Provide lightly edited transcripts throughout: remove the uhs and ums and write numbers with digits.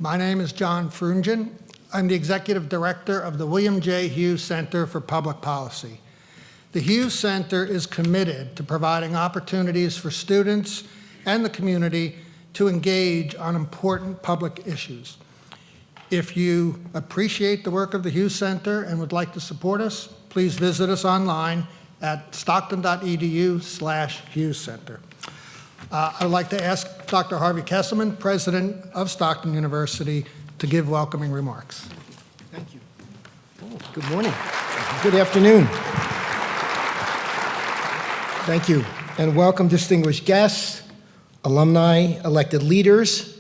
My name is John Frungen. I'm the Executive Director of the William J. Hughes Center for Public Policy. The Hughes Center is committed to providing opportunities for students and the community to engage on important public issues. If you appreciate the work of the Hughes Center and would like to support us, please visit us online at stockton.edu/Hughes Center. I would like to ask Dr. Harvey Kesselman, President of Stockton University, to give welcoming remarks. Thank you. Oh, good morning. Good afternoon. Thank you, and welcome distinguished guests, alumni, elected leaders,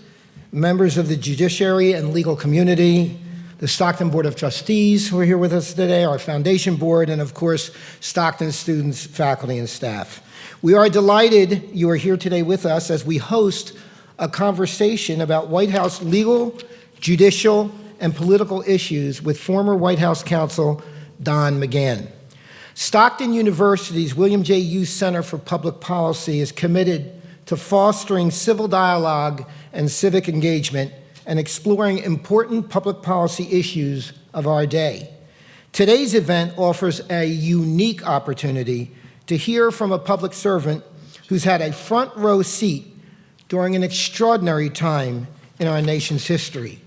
members of the judiciary and legal community, the Stockton Board of Trustees who are here with us today, our foundation board, and of course, Stockton students, faculty, and staff. We are delighted you are here today with us as we host a conversation about White House legal, judicial, and political issues with former White House counsel Don McGahn. Stockton University's William J. Hughes Center for Public Policy is committed to fostering civil dialogue and civic engagement and exploring important public policy issues of our day. Today's event offers a unique opportunity to hear from a public servant who's had a front row seat during an extraordinary time in our nation's history.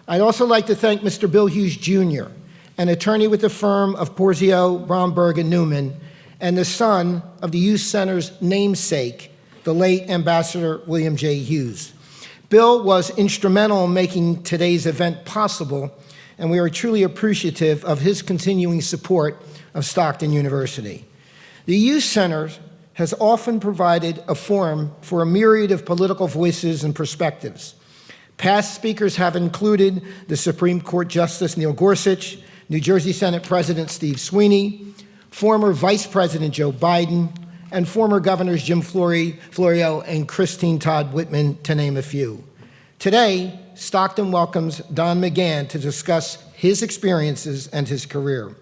I'd also like to thank Mr. Bill Hughes, Jr., an attorney with the firm of Porzio, Bromberg, and Newman, and the son of the Hughes Center's namesake, the late Ambassador William J. Hughes. Bill was instrumental in making today's event possible, and we are truly appreciative of his continuing support of Stockton University. The Hughes Center has often provided a forum for a myriad of political voices and perspectives. Past speakers have included the Supreme Court Justice Neil Gorsuch, New Jersey Senate President Steve Sweeney, former Vice President Joe Biden, and former Governors Jim Florio and Christine Todd Whitman, to name a few. Today, Stockton welcomes Don McGahn to discuss his experiences and his career.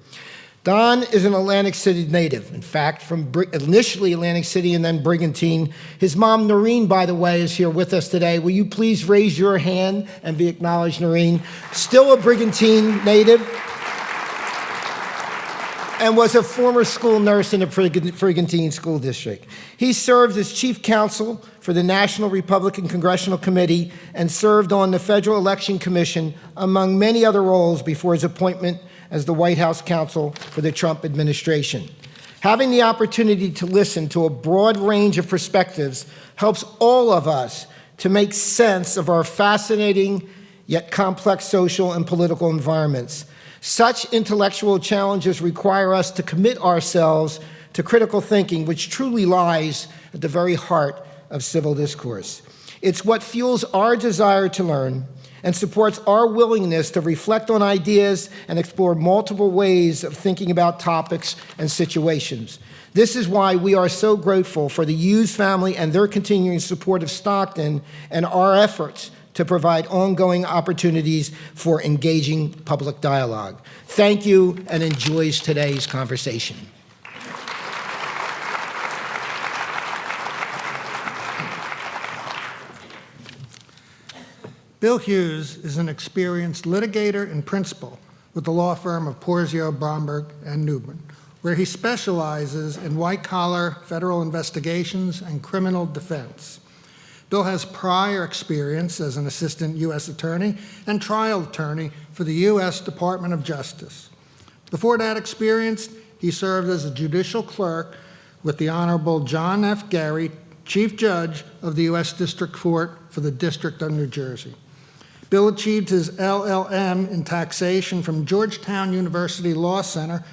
Don is an Atlantic City native, in fact, from initially Atlantic City and then Brigantine. His mom, Noreen, by the way, is here with us today. Will you please raise your hand and be acknowledged, Noreen? Still a Brigantine native, and was a former school nurse in the Brigantine School District. He served as chief counsel for the National Republican Congressional Committee and served on the Federal Election Commission, among many other roles, before his appointment as the White House counsel for the Trump administration. Having the opportunity to listen to a broad range of perspectives helps all of us to make sense of our fascinating yet complex social and political environments. Such intellectual challenges require us to commit ourselves to critical thinking, which truly lies at the very heart of civil discourse. It's what fuels our desire to learn and supports our willingness to reflect on ideas and explore multiple ways of thinking about topics and situations. This is why we are so grateful for the Hughes family and their continuing support of Stockton and our efforts to provide ongoing opportunities for engaging public dialogue. Thank you, and enjoy today's conversation. Bill Hughes is an experienced litigator and principal with the law firm of Porzio, Bromberg, and Newman, where he specializes in white-collar federal investigations and criminal defense. Bill has prior experience as an assistant U.S. attorney and trial attorney for the U.S. Department of Justice. Before that experience, he served as a judicial clerk with the Honorable John F. Gary, Chief Judge of the U.S. District Court for the District of New Jersey. Bill achieved his LLM in taxation from Georgetown University Law Center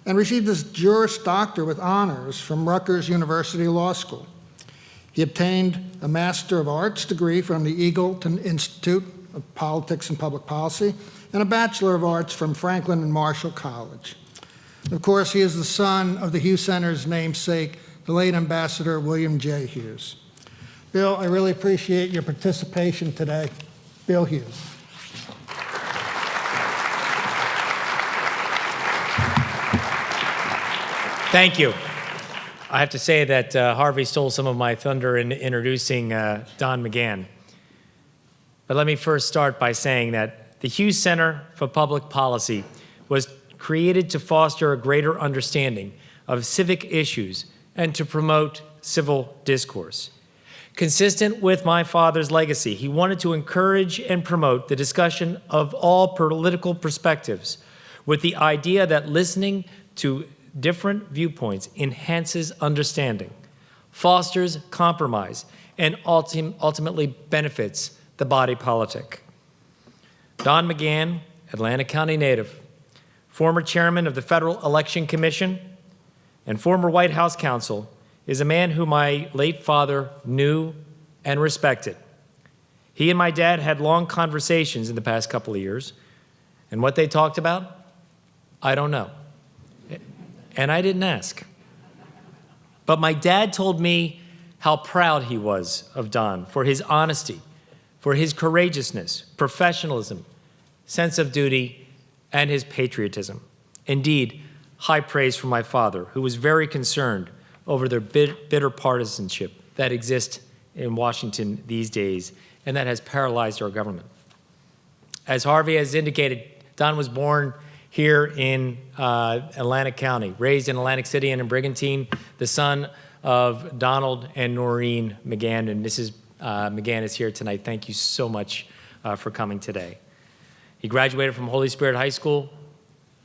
and received his Juris Doctor with honors from Rutgers University Law School. He obtained a Master of Arts degree from the Eagleton Institute of Politics and Public Policy and a Bachelor of Arts from Franklin and Marshall College. Of course, he is the son of the Hughes Center's namesake, the late Ambassador William J. Hughes. Bill, I really appreciate your participation today. Bill Hughes. Thank you. I have to say that Harvey stole some of my thunder in introducing Don McGahn. But let me first start by saying that the Hughes Center for Public Policy was created to foster a greater understanding of civic issues and to promote civil discourse. Consistent with my father's legacy, he wanted to encourage and promote the discussion of all political perspectives with the idea that listening to different viewpoints enhances understanding, fosters compromise, and ultimately benefits the body politic. Don McGahn, Atlanta County native, former chairman of the Federal Election Commission, and former White House counsel, is a man who my late father knew and respected. He and my dad had long conversations in the past couple of years, and what they talked about, I don't know. And I didn't ask. But my dad told me how proud he was of Don for his honesty, for his courageousness, professionalism, sense of duty, and his patriotism. Indeed, high praise from my father, who was very concerned over the bitter partisanship that exists in Washington these days and that has paralyzed our government. As Harvey has indicated, Don was born here in Atlantic County, raised in Atlantic City and in Brigantine, the son of Donald and Noreen McGahn, and Mrs. McGahn is here tonight. Thank you so much for coming today. He graduated from Holy Spirit High School,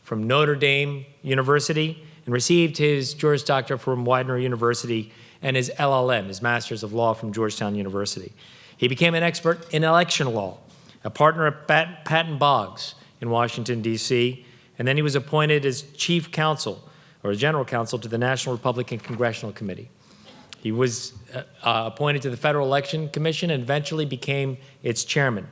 from Notre Dame University, and received his Juris Doctor from Widener University and his LLM, his Master's of Law from Georgetown University. He became an expert in election law, a partner at Patton Boggs in Washington, D.C., and then he was appointed as chief counsel, or general counsel, to the National Republican Congressional Committee. He was appointed to the Federal Election Commission and eventually became its chairman.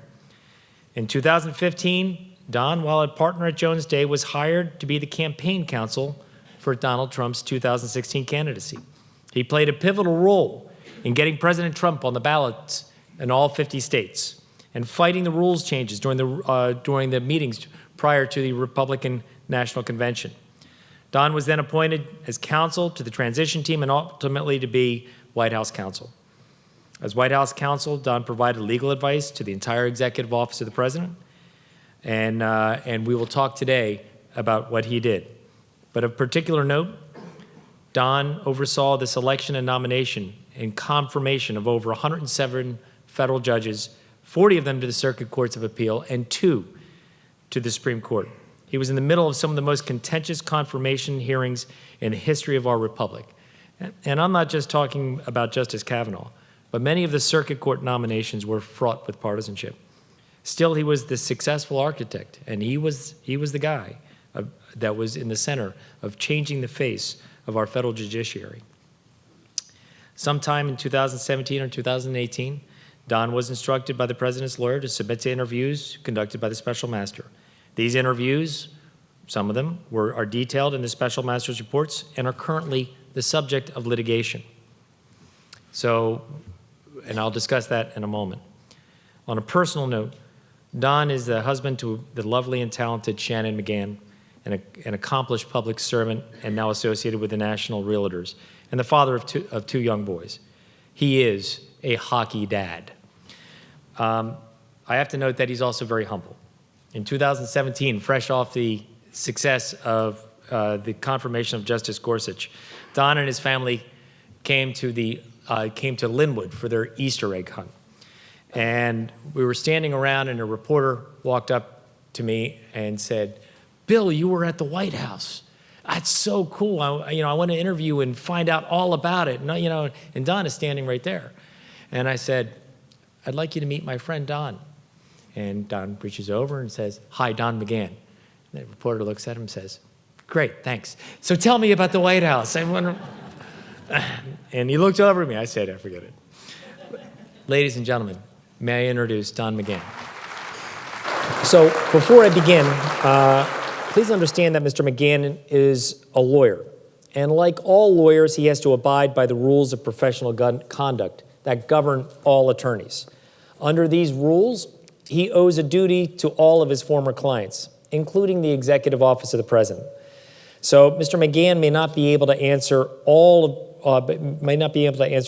In 2015, Don, while a partner at Jones Day, was hired to be the campaign counsel for Donald Trump's 2016 candidacy. He played a pivotal role in getting President Trump on the ballots in all 50 states and fighting the rules changes during the meetings prior to the Republican National Convention. Don was then appointed as counsel to the transition team and ultimately to be White House counsel. As White House counsel, Don provided legal advice to the entire executive office of the president, and we will talk today about what he did. But of particular note, Don oversaw the selection and nomination and confirmation of over 107 federal judges, 40 of them to the Circuit Courts of Appeal, and 2 to the Supreme Court. He was in the middle of some of the most contentious confirmation hearings in the history of our republic. And I'm not just talking about Justice Kavanaugh, but many of the Circuit Court nominations were fraught with partisanship. Still, he was the successful architect, and he was the guy that was in the center of changing the face of our federal judiciary. Sometime in 2017 or 2018, Don was instructed by the president's lawyer to submit to interviews conducted by the special master. These interviews, some of them, are detailed in the special master's reports and are currently the subject of litigation. So, and I'll discuss that in a moment. On a personal note, Don is the husband to the lovely and talented Shannon McGahn, an accomplished public servant and now associated with the National Realtors, and the father of two young boys. He is a hockey dad. I have to note that he's also very humble. In 2017, fresh off the success of the confirmation of Justice Gorsuch, Don and his family came to Linwood for their Easter egg hunt. And we were standing around, and a reporter walked up to me and said, "Bill, you were at the White House. That's so cool. I want to interview and find out all about it." And Don is standing right there. And I said, "I'd like you to meet my friend Don." And Don reaches over and says, "Hi, Don McGahn." And the reporter looks at him and says, "Great, thanks. So tell me about the White House." And he looked over at me. I said, "I forget it." Ladies and gentlemen, may I introduce Don McGahn. So before I begin, please understand that Mr. McGahn is a lawyer. And like all lawyers, he has to abide by the rules of professional conduct that govern all attorneys. Under these rules, he owes a duty to all of his former clients, including the executive office of the president. So Mr. McGahn may not be able to answer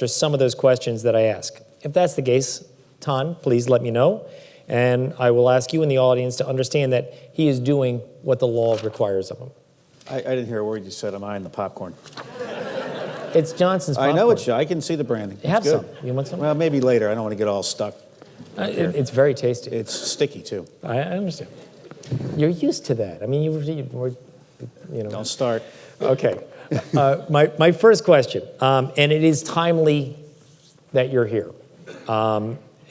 some of those questions that I ask. If that's the case, Ton, please let me know, and I will ask you in the audience to understand that he is doing what the law requires of him. I didn't hear a word you said. Am I in the popcorn? It's Johnson's I popcorn. know it's. I can see the branding. Have It's good. some. You want some? Well, maybe later. I don't want to get all stuck. It's very tasty. It's sticky too. I understand. You're used to that. I mean, you know. Don't start. Okay. My first question, and it is timely that you're here.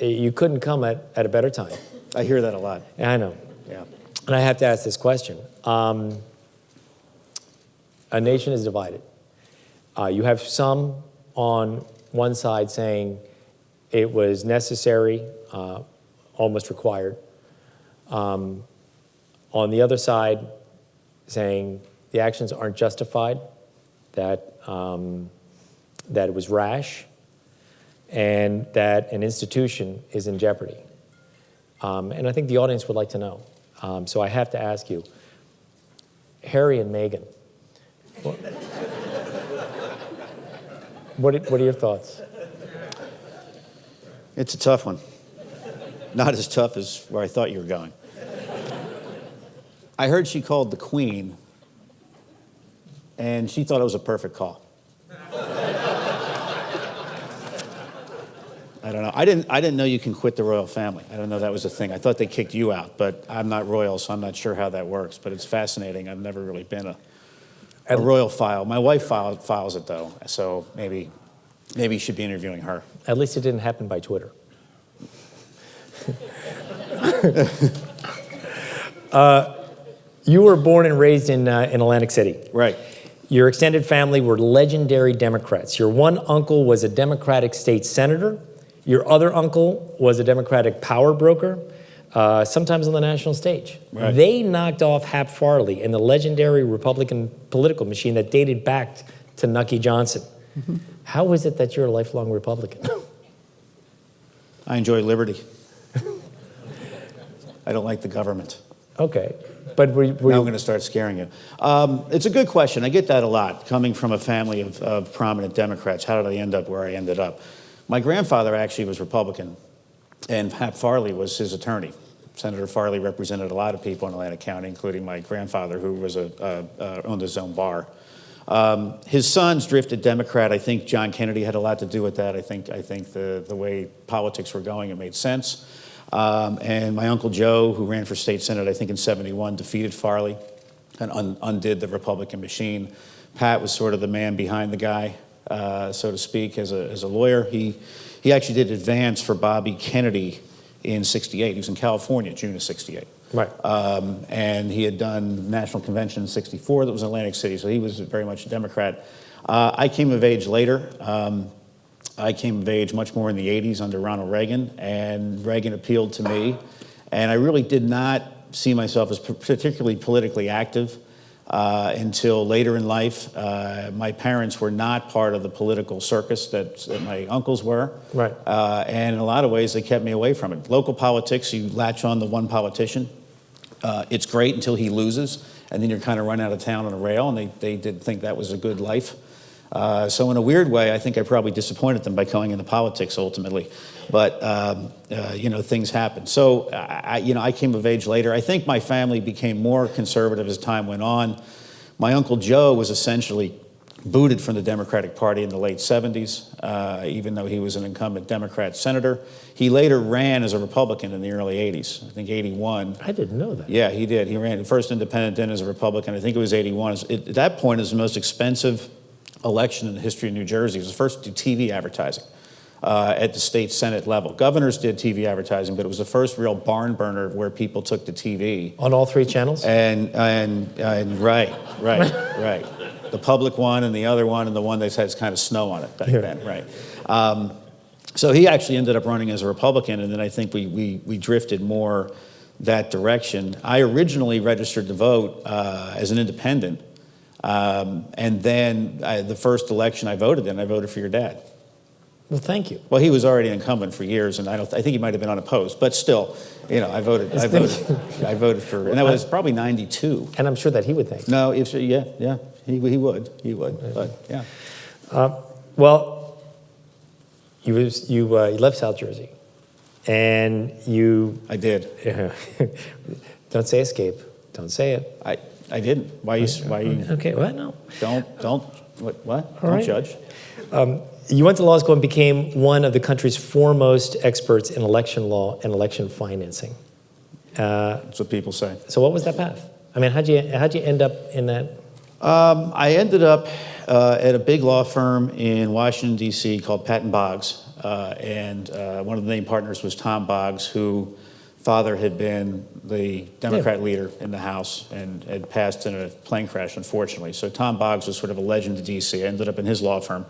You couldn't come at a better time. I hear that a lot. I know. Yeah. And I have to ask this question. A nation is divided. You have some on one side saying it was necessary, almost required. On the other side, saying the actions aren't justified, that it was rash, and that an institution is in jeopardy. And I think the audience would like to know. So I have to ask you, Harry and Meghan, what are your thoughts? It's a tough one. Not as tough as where I thought you were going. I heard she called the Queen, and she thought it was a perfect call. I don't know. I didn't know you can quit the royal family. I don't know that was a thing. I thought they kicked you out, but I'm not royal, so I'm not sure how that works. But it's fascinating. I've never really been a royal file. My wife files it though, so maybe you should be interviewing her. At least it didn't happen by Twitter. You were born and raised in Atlantic City. Right. Your extended family were legendary Democrats. Your one uncle was a Democratic state senator. Your other uncle was a Democratic power broker, sometimes on the national stage. Right. They knocked off Hap Farley in the legendary Republican political machine that dated back to Nucky Johnson. Mm-hmm. How is it that you're a lifelong Republican? I enjoy liberty. I don't like the government. Okay. But now I'm going to start scaring you. It's a good question. I get that a lot, coming from a family of prominent Democrats. How did I end up where I ended up? My grandfather actually was Republican, and Hap Farley was his attorney. Senator Farley represented a lot of people in Atlantic County, including my grandfather, who was owned his own bar. His sons drifted Democrat. I think John Kennedy had a lot to do with that. I think the way politics were going, it made sense. And my Uncle Joe, who ran for state senate, I think in '71, defeated Farley and undid the Republican machine. Pat was sort of the man behind the guy, so to speak, as a lawyer. He actually did advance for Bobby Kennedy in '68. He was in California, June of '68. Right. And he had done National Convention in '64 that was in Atlantic City, so he was very much a Democrat. I came of age later. I came of age much more in the 80s under Ronald Reagan, and Reagan appealed to me. And I really did not see myself as particularly politically active until later in life. My parents were not part of the political circus that my uncles were. Right. And in a lot of ways, they kept me away from it. Local politics, you latch on to one politician. It's great until he loses, and then you're kind of run out of town on a rail, and they did think that was a good life. So in a weird way, I think I probably disappointed them by going into politics ultimately. But, things happen. So, I came of age later. I think my family became more conservative as time went on. My Uncle Joe was essentially booted from the Democratic Party in the late 70s, even though he was an incumbent Democrat senator. He later ran as a Republican in the early 80s, I think 81. I didn't know that. Yeah, he did. He ran the first independent then as a Republican. I think it was 81. At that point, it was the most expensive election in the history of New Jersey. It was the first to do TV advertising at the state Senate level. Governors did TV advertising, but it was the first real barn burner where people took to TV. On all three channels? And right. The public one and the other one and the one that has kind of snow on it back then, right. So he actually ended up running as a Republican, and then I think we drifted more that direction. I originally registered to vote as an independent. And then the first election I voted in, I voted for your dad. Well, thank you. Well, he was already an incumbent for years, and I think he might have been unopposed, but still, I voted for, and that was probably '92. And I'm sure that he would thank you. No, he would, but yeah. Well, you left South Jersey. and you... I did. Don't say escape. Don't say it. I didn't. Why you? Okay, what? No. Don't. What? All Don't right. judge. You went to law school and became one of the country's foremost experts in election law and election financing. That's what people say. So what was that path? I mean, how'd you end up in that? I ended up at a big law firm in Washington, D.C. called Patton Boggs. And one of the main partners was Tom Boggs, who father had been the Democrat leader in the House and had passed in a plane crash, unfortunately. So Tom Boggs was sort of a legend in D.C. I ended up in his law firm.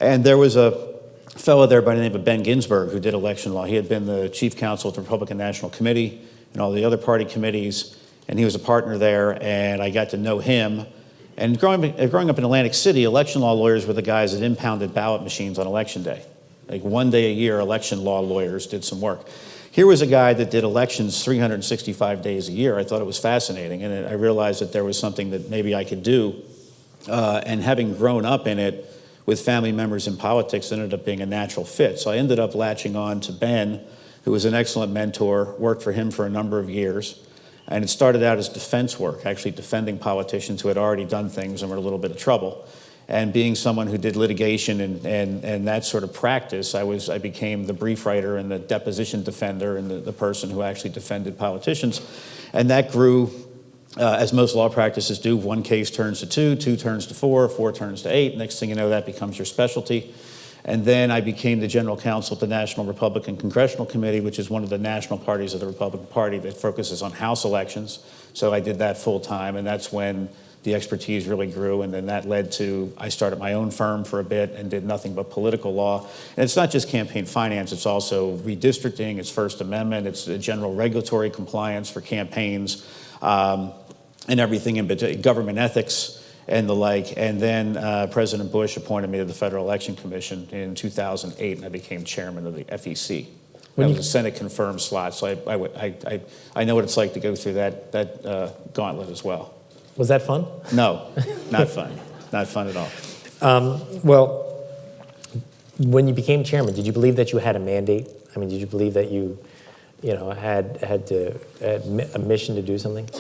And there was a fellow there by the name of Ben Ginsberg who did election law. He had been the chief counsel at the Republican National Committee and all the other party committees, and he was a partner there, and I got to know him. And growing up in Atlantic City, election law lawyers were the guys that impounded ballot machines on election day. Like one day a year, election law lawyers did some work. Here was a guy that did elections 365 days a year. I thought it was fascinating, and I realized that there was something that maybe I could do. And having grown up in it with family members in politics, it ended up being a natural fit. So I ended up latching on to Ben, who was an excellent mentor, worked for him for a number of years. And it started out as defense work, actually defending politicians who had already done things and were in a little bit of trouble. And being someone who did litigation and that sort of practice, I became the brief writer and the deposition defender and the person who actually defended politicians. And that grew, as most law practices do. One case turns to two, two turns to four, four turns to eight. Next thing you know, that becomes your specialty. And then I became the general counsel at the National Republican Congressional Committee, which is one of the national parties of the Republican Party that focuses on House elections. So I did that full time, and that's when the expertise really grew, and then that led to, I started my own firm for a bit and did nothing but political law. And it's not just campaign finance, it's also redistricting, it's First Amendment, it's general regulatory compliance for campaigns, and everything in between, government ethics and the like. And then President Bush appointed me to the Federal Election Commission in 2008, and I became chairman of the FEC. That was a Senate-confirmed slot, so I know what it's like to go through that gauntlet as well. Was that fun? No, not fun. Not fun at all. Well, when you became chairman, did you believe that you had a mandate? I mean, did you believe that you had a mission to do something?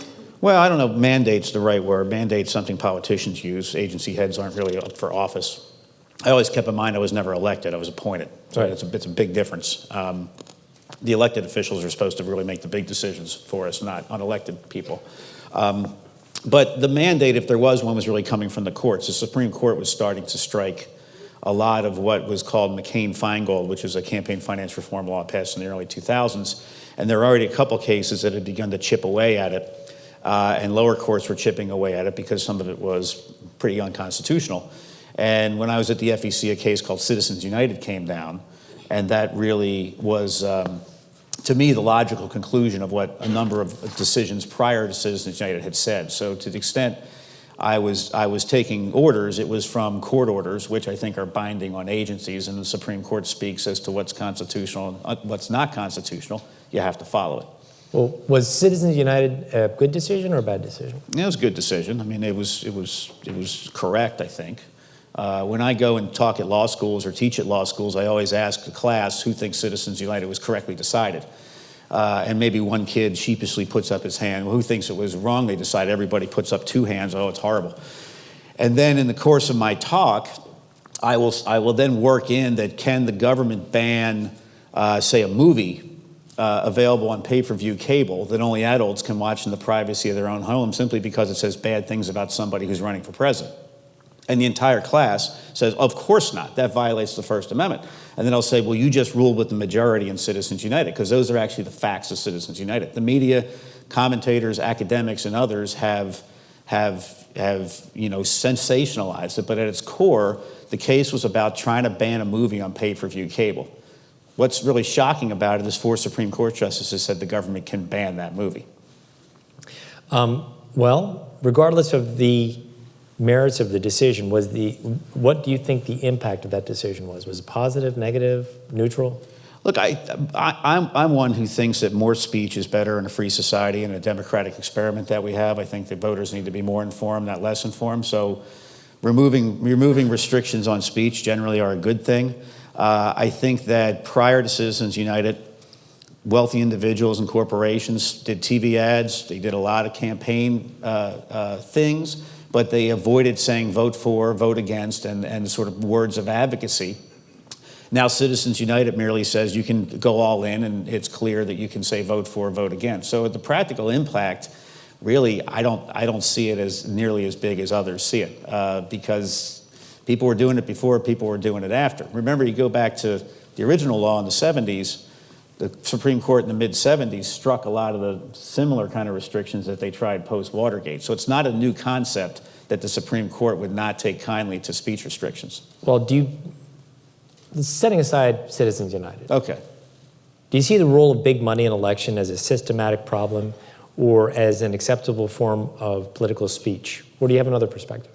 Well, I don't know. Mandate's the right word. Mandate's something politicians use. Agency heads aren't really up for office. I always kept in mind I was never elected. I was appointed. So Right. it's a big difference. The elected officials are supposed to really make the big decisions for us, not unelected people. But the mandate, if there was one, was really coming from the courts. The Supreme Court was starting to strike a lot of what was called McCain-Feingold, which was a campaign finance reform law passed in the early 2000s. And there were already a couple cases that had begun to chip away at it. And lower courts were chipping away at it because some of it was pretty unconstitutional. And when I was at the FEC, a case called Citizens United came down. And that really was, to me, the logical conclusion of what a number of decisions prior to Citizens United had said. So to the extent I was taking orders, it was from court orders, which I think are binding on agencies, and the Supreme Court speaks as to what's constitutional and what's not constitutional. You have to follow it. Well, was Citizens United a good decision or a bad decision? It was a good decision. I mean, it was correct, I think. When I go and talk at law schools or teach at law schools, I always ask the class who thinks Citizens United was correctly decided. And maybe one kid sheepishly puts up his hand. Well, who thinks it was wrongly decided? Everybody puts up two hands. Oh, it's horrible. And then in the course of my talk, I will then work in that can the government ban, say, a movie available on pay-per-view cable that only adults can watch in the privacy of their own home simply because it says bad things about somebody who's running for president. And the entire class says, of course not. That violates the First Amendment. And then I'll say, well, you just ruled with the majority in Citizens United, because those are actually the facts of Citizens United. The media, commentators, academics, and others have sensationalized it, but at its core, the case was about trying to ban a movie on pay-per-view cable. What's really shocking about it is 4 Supreme Court justices said the government can ban that movie. Well, regardless of the merits of the decision, what do you think the impact of that decision was? Was it positive, negative, neutral? Look, I'm one who thinks that more speech is better in a free society and a democratic experiment that we have. I think that voters need to be more informed, not less informed. So removing restrictions on speech generally are a good thing. I think that prior to Citizens United, wealthy individuals and corporations did TV ads. They did a lot of campaign things, but they avoided saying vote for, vote against, and sort of words of advocacy. Now Citizens United merely says you can go all in, and it's clear that you can say vote for, vote against. So the practical impact, really, I don't see it as nearly as big as others see it, because people were doing it before, people were doing it after. Remember, you go back to the original law in the 70s, the Supreme Court in the mid-70s struck a lot of the similar kind of restrictions that they tried post-Watergate. So it's not a new concept that the Supreme Court would not take kindly to speech restrictions. Well, setting aside Citizens United, Okay. do you see the role of big money in election as a systematic problem or as an acceptable form of political speech? Or do you have another perspective?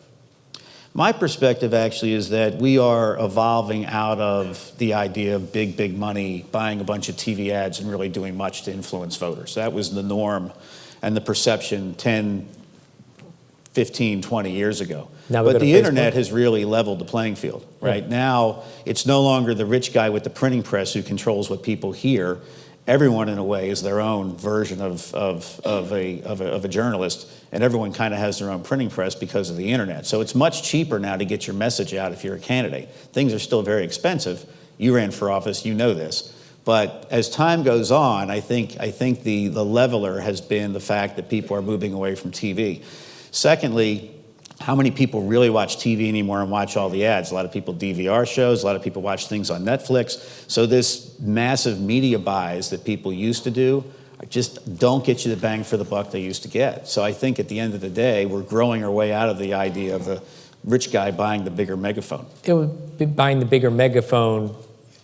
My perspective actually is that we are evolving out of the idea of big money buying a bunch of TV ads and really doing much to influence voters. That was the norm and the perception 10, 15, 20 years ago. But the internet has really leveled the playing field, right? Yeah. Now, it's no longer the rich guy with the printing press who controls what people hear. Everyone, in a way, is their own version of a journalist, and everyone kind of has their own printing press because of the internet. So it's much cheaper now to get your message out if you're a candidate. Things are still very expensive. You ran for office, you know this. But as time goes on, I think the leveler has been the fact that people are moving away from TV. Secondly, how many people really watch TV anymore and watch all the ads? A lot of people DVR shows, a lot of people watch things on Netflix. So this massive media buys that people used to do just don't get you the bang for the buck they used to get. So I think at the end of the day, we're growing our way out of the idea of the rich guy buying the bigger megaphone. It would be buying the bigger megaphone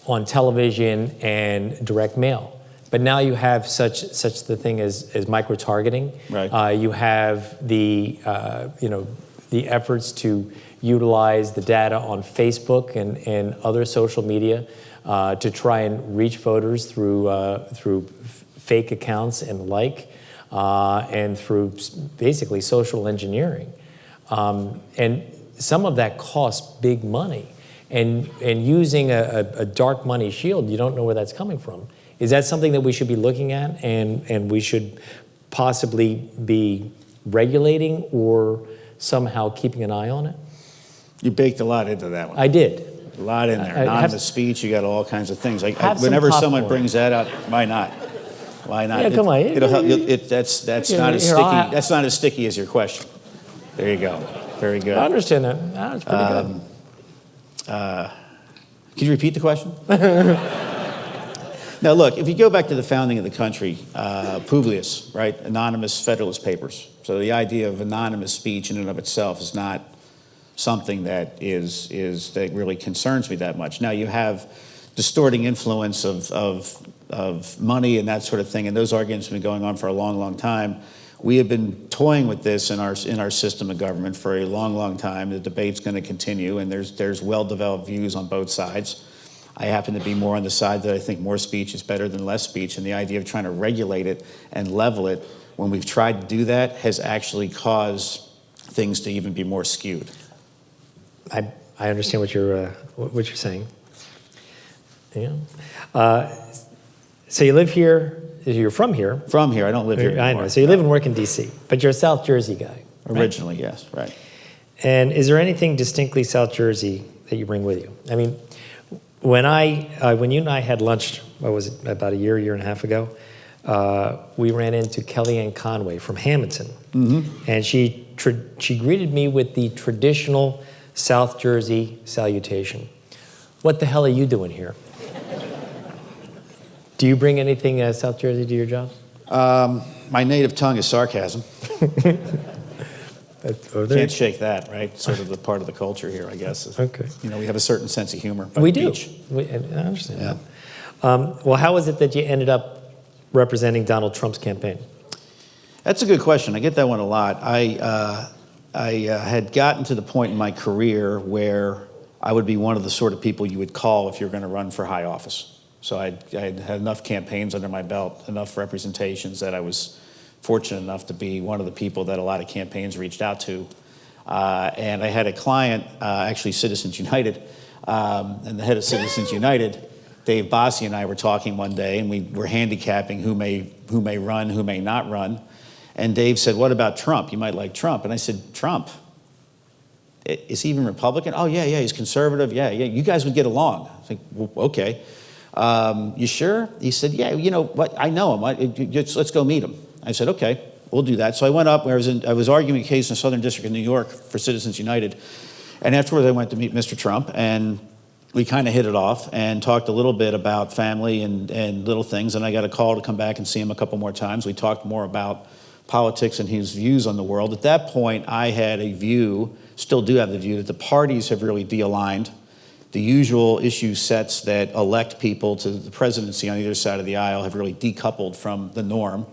on television and direct mail. But now you have such the thing as micro-targeting. Right. You have the efforts to utilize the data on Facebook and other social media to try and reach voters through fake accounts and the like, and through basically social engineering. And some of that costs big money. And using a dark money shield, you don't know where that's coming from. Is that something that we should be looking at and we should possibly be regulating or somehow keeping an eye on it? You baked a lot into that one. I did. A lot in there. Anonymous speech, you got all kinds of things. Whenever someone brings that up, why not? Why not? Yeah, come on. It'll help. That's not as sticky. That's not as sticky as your question. There you go. Very good. I understand that. That's pretty good. Could you repeat the question? Now, look, if you go back to the founding of the country, Publius, right, anonymous Federalist Papers. So the idea of anonymous speech in and of itself is not something that that really concerns me that much. Now, you have distorting influence of money and that sort of thing, and those arguments have been going on for a long time. We have been toying with this in our system of government for a long time. The debate's going to continue, and there's well-developed views on both sides. I happen to be more on the side that I think more speech is better than less speech, and the idea of trying to regulate it and level it, when we've tried to do that, has actually caused things to even be more skewed. I understand what you're saying. Yeah. So you live here. You're from here. From here. I don't live here anymore. I know. So you live and work in D.C., but you're a South Jersey guy. Originally, right? Yes. Right. And is there anything distinctly South Jersey that you bring with you? I mean, when you and I had lunch, what was it, about a year and a half ago, we ran into Kellyanne Conway from Hamilton, and she greeted me with the traditional South Jersey salutation. What the hell are you doing here? Do you bring anything South Jersey to your job? My native tongue is sarcasm. Can't shake that, right? Sort of the part of the culture here, I guess. Okay. We have a certain sense of humor. We do. I understand that. Well, how is it that you ended up representing Donald Trump's campaign? That's a good question. I get that one a lot. I had gotten to the point in my career where I would be one of the sort of people you would call if you're going to run for high office. So I had enough campaigns under my belt, enough representations that I was fortunate enough to be one of the people that a lot of campaigns reached out to. And I had a client, actually Citizens United, and the head of Citizens United Dave Bossie and I were talking one day, and we were handicapping who may run, who may not run. And Dave said, "What about Trump? You might like Trump." And I said, "Trump? Is he even Republican?" "Oh, yeah, he's conservative. Yeah, you guys would get along." I was like, "Well, okay. You sure?" He said, "Yeah, you know what? I know him. Let's go meet him." I said, "Okay, we'll do that." So I went up. I was arguing a case in the Southern District of New York for Citizens United. And afterwards, I went to meet Mr. Trump, and we kind of hit it off and talked a little bit about family and little things. And I got a call to come back and see him a couple more times. We talked more about politics and his views on the world. At that point, I had a view, still do have the view, that the parties have really de-aligned. The usual issue sets that elect people to the presidency on either side of the aisle have really decoupled from the norm,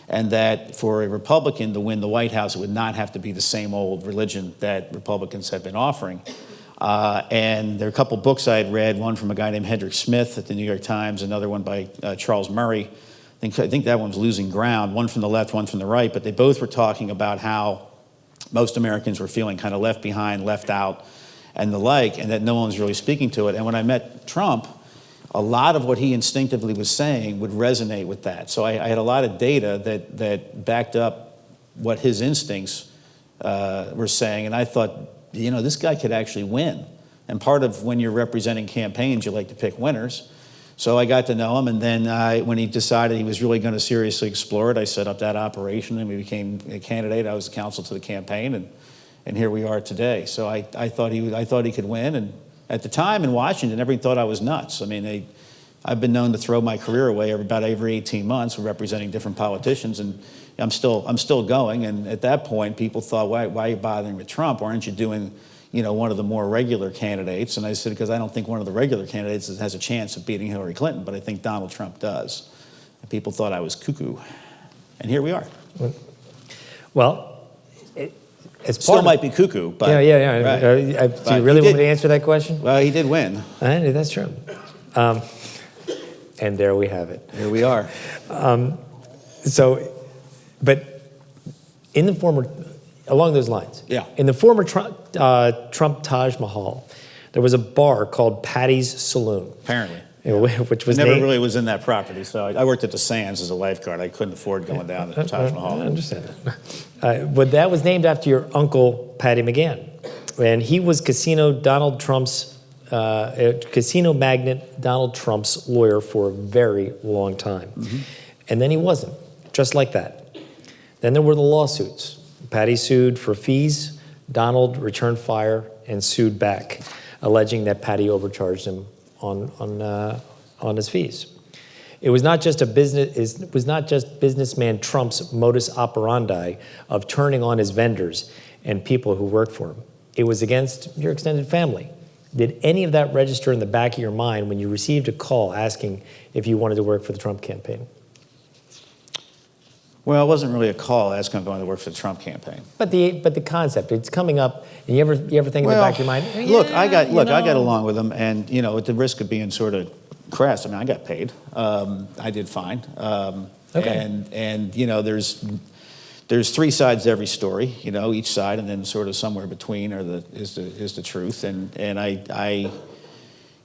and that for a Republican to win the White House, it would not have to be the same old religion that Republicans have been offering. And there are a couple books I had read, one from a guy named Hendrick Smith at the New York Times, another one by Charles Murray. I think that one's Losing Ground, one from the left, one from the right, but they both were talking about how most Americans were feeling kind of left behind, left out, and the like, and that no one was really speaking to it. And when I met Trump, a lot of what he instinctively was saying would resonate with that. So I had a lot of data that backed up what his instincts were saying, and I thought, you know, this guy could actually win. And part of when you're representing campaigns, you like to pick winners. So I got to know him, and then when he decided he was really going to seriously explore it, I set up that operation, and we became a candidate. I was counsel to the campaign, and here we are today. So I thought he could win, and at the time in Washington, everybody thought I was nuts. I mean, I've been known to throw my career away about every 18 months representing different politicians, and I'm still going. And at that point, people thought, why are you bothering with Trump? Why aren't you doing, you know, one of the more regular candidates? And I said, because I don't think one of the regular candidates has a chance of beating Hillary Clinton, but I think Donald Trump does. And people thought I was cuckoo, and here we are. Well, it's Still might be cuckoo, but yeah. Right. Do you really want me to answer that question? Well, he did win. That's true. And there we have it. Here we are. But in the former, along those lines, Yeah. in the former Trump Taj Mahal, there was a bar called Patty's Saloon. Apparently. Which was I never named, really was in that property, so I worked at the Sands as a lifeguard. I couldn't afford going down to Taj Mahal. I understand that. But that was named after your uncle, Patty McGahn. And he was casino magnate Donald Trump's lawyer for a very long time. Mm-hmm. And then he wasn't, just like that. Then there were the lawsuits. Patty sued for fees. Donald returned fire and sued back, alleging that Patty overcharged him on his fees. It was not just businessman Trump's modus operandi of turning on his vendors and people who worked for him. It was against your extended family. Did any of that register in the back of your mind when you received a call asking if you wanted to work for the Trump campaign? Well, it wasn't really a call asking if I wanted to work for the Trump campaign. But the concept, it's coming up, and you ever think in the back of your mind? Look, I got along with him, and you know, at the risk of being sort of crass, I mean, I got paid. I did fine. Okay. And you know, there's three sides to every story. You know, each side, and then sort of somewhere between is the truth. And I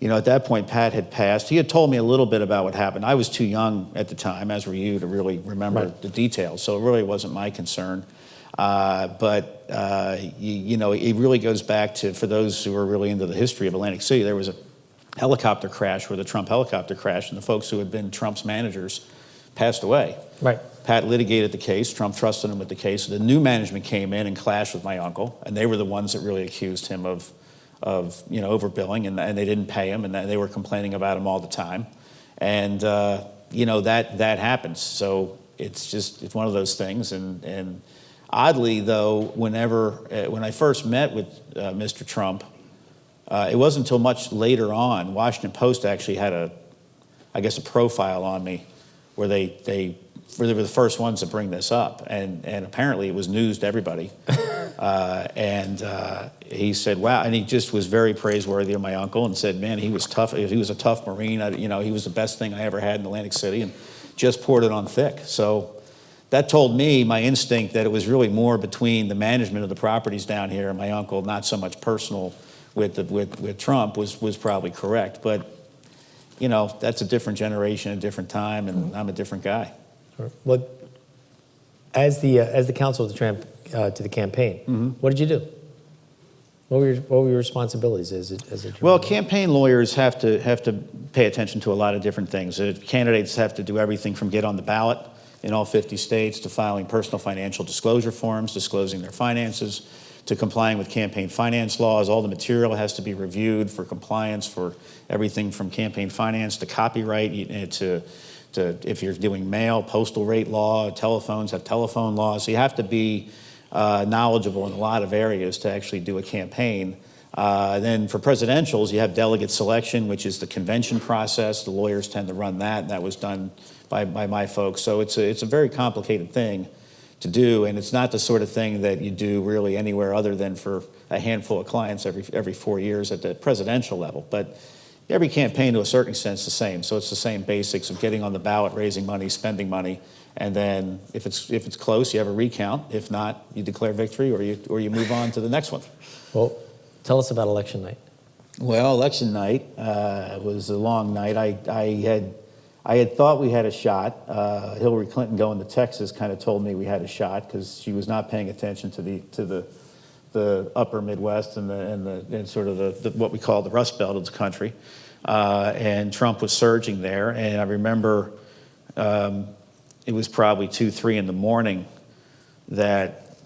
you know, at that point, Pat had passed. He had told me a little bit about what happened. I was too young at the time, as were you, to really remember the details. So it really wasn't my concern. But you know, it really goes back to, for those who are really into the history of Atlantic City, there was a helicopter crash where the Trump helicopter crashed, and the folks who had been Trump's managers passed away. Right. Pat litigated the case. Trump trusted him with the case. The new management came in and clashed with my uncle, and they were the ones that really accused him of you know, overbilling, and they didn't pay him, and they were complaining about him all the time. And you know, that happens. So it's one of those things. And oddly, though, when I first met with Mr. Trump, it wasn't until much later on, Washington Post actually had a profile on me where they were the first ones to bring this up, and apparently it was news to everybody. And he said, wow, and he just was very praiseworthy of my uncle and said, man, he was tough. He was a tough Marine. You know, he was the best thing I ever had in Atlantic City, and just poured it on thick. So that told me, my instinct, that it was really more between the management of the properties down here and my uncle, not so much personal with Trump, was probably correct. But you know, that's a different generation, a different time, and I'm a different guy. Well, as the counsel to the campaign, what did you do? What were your responsibilities as a Well, campaign lawyers have to pay attention to a lot of different things. Candidates have to do everything from get on the ballot in all 50 states to filing personal financial disclosure forms, disclosing their finances, to complying with campaign finance laws. All the material has to be reviewed for compliance for everything from campaign finance to copyright to if you're doing mail, postal rate law, telephones have telephone laws. So you have to be knowledgeable in a lot of areas to actually do a campaign. Then for presidentials, you have delegate selection, which is the convention process. The lawyers tend to run that, and that was done by my folks. So it's a very complicated thing to do, and it's not the sort of thing that you do really anywhere other than for a handful of clients every 4 years at the presidential level. But every campaign, to a certain extent, is the same. So it's the same basics of getting on the ballot, raising money, spending money, and then if it's close, you have a recount. If not, you declare victory, or you move on to the next one. Well, tell us about election night. Well, election night was a long night. I had thought we had a shot. Hillary Clinton going to Texas kind of told me we had a shot because she was not paying attention to the upper Midwest and sort of the what we call the Rust Belt of the country, and Trump was surging there. And I remember it was probably 2, 3 in the morning that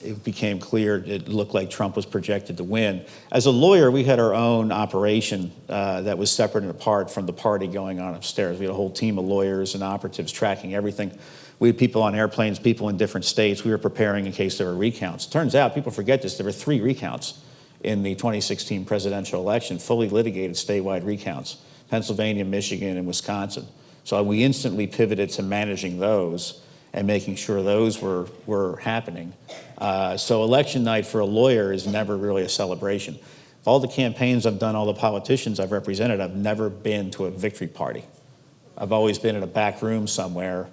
it became clear it looked like Trump was projected to win. As a lawyer, we had our own operation that was separate and apart from the party going on upstairs. We had a whole team of lawyers and operatives tracking everything. We had people on airplanes, people in different states. We were preparing in case there were recounts. Turns out, people forget this, there were 3 recounts in the 2016 presidential election, fully litigated statewide recounts, Pennsylvania, Michigan, and Wisconsin. So we instantly pivoted to managing those and making sure those were happening. So election night for a lawyer is never really a celebration. Of all the campaigns I've done, all the politicians I've represented, I've never been to a victory party. I've always been in a back room somewhere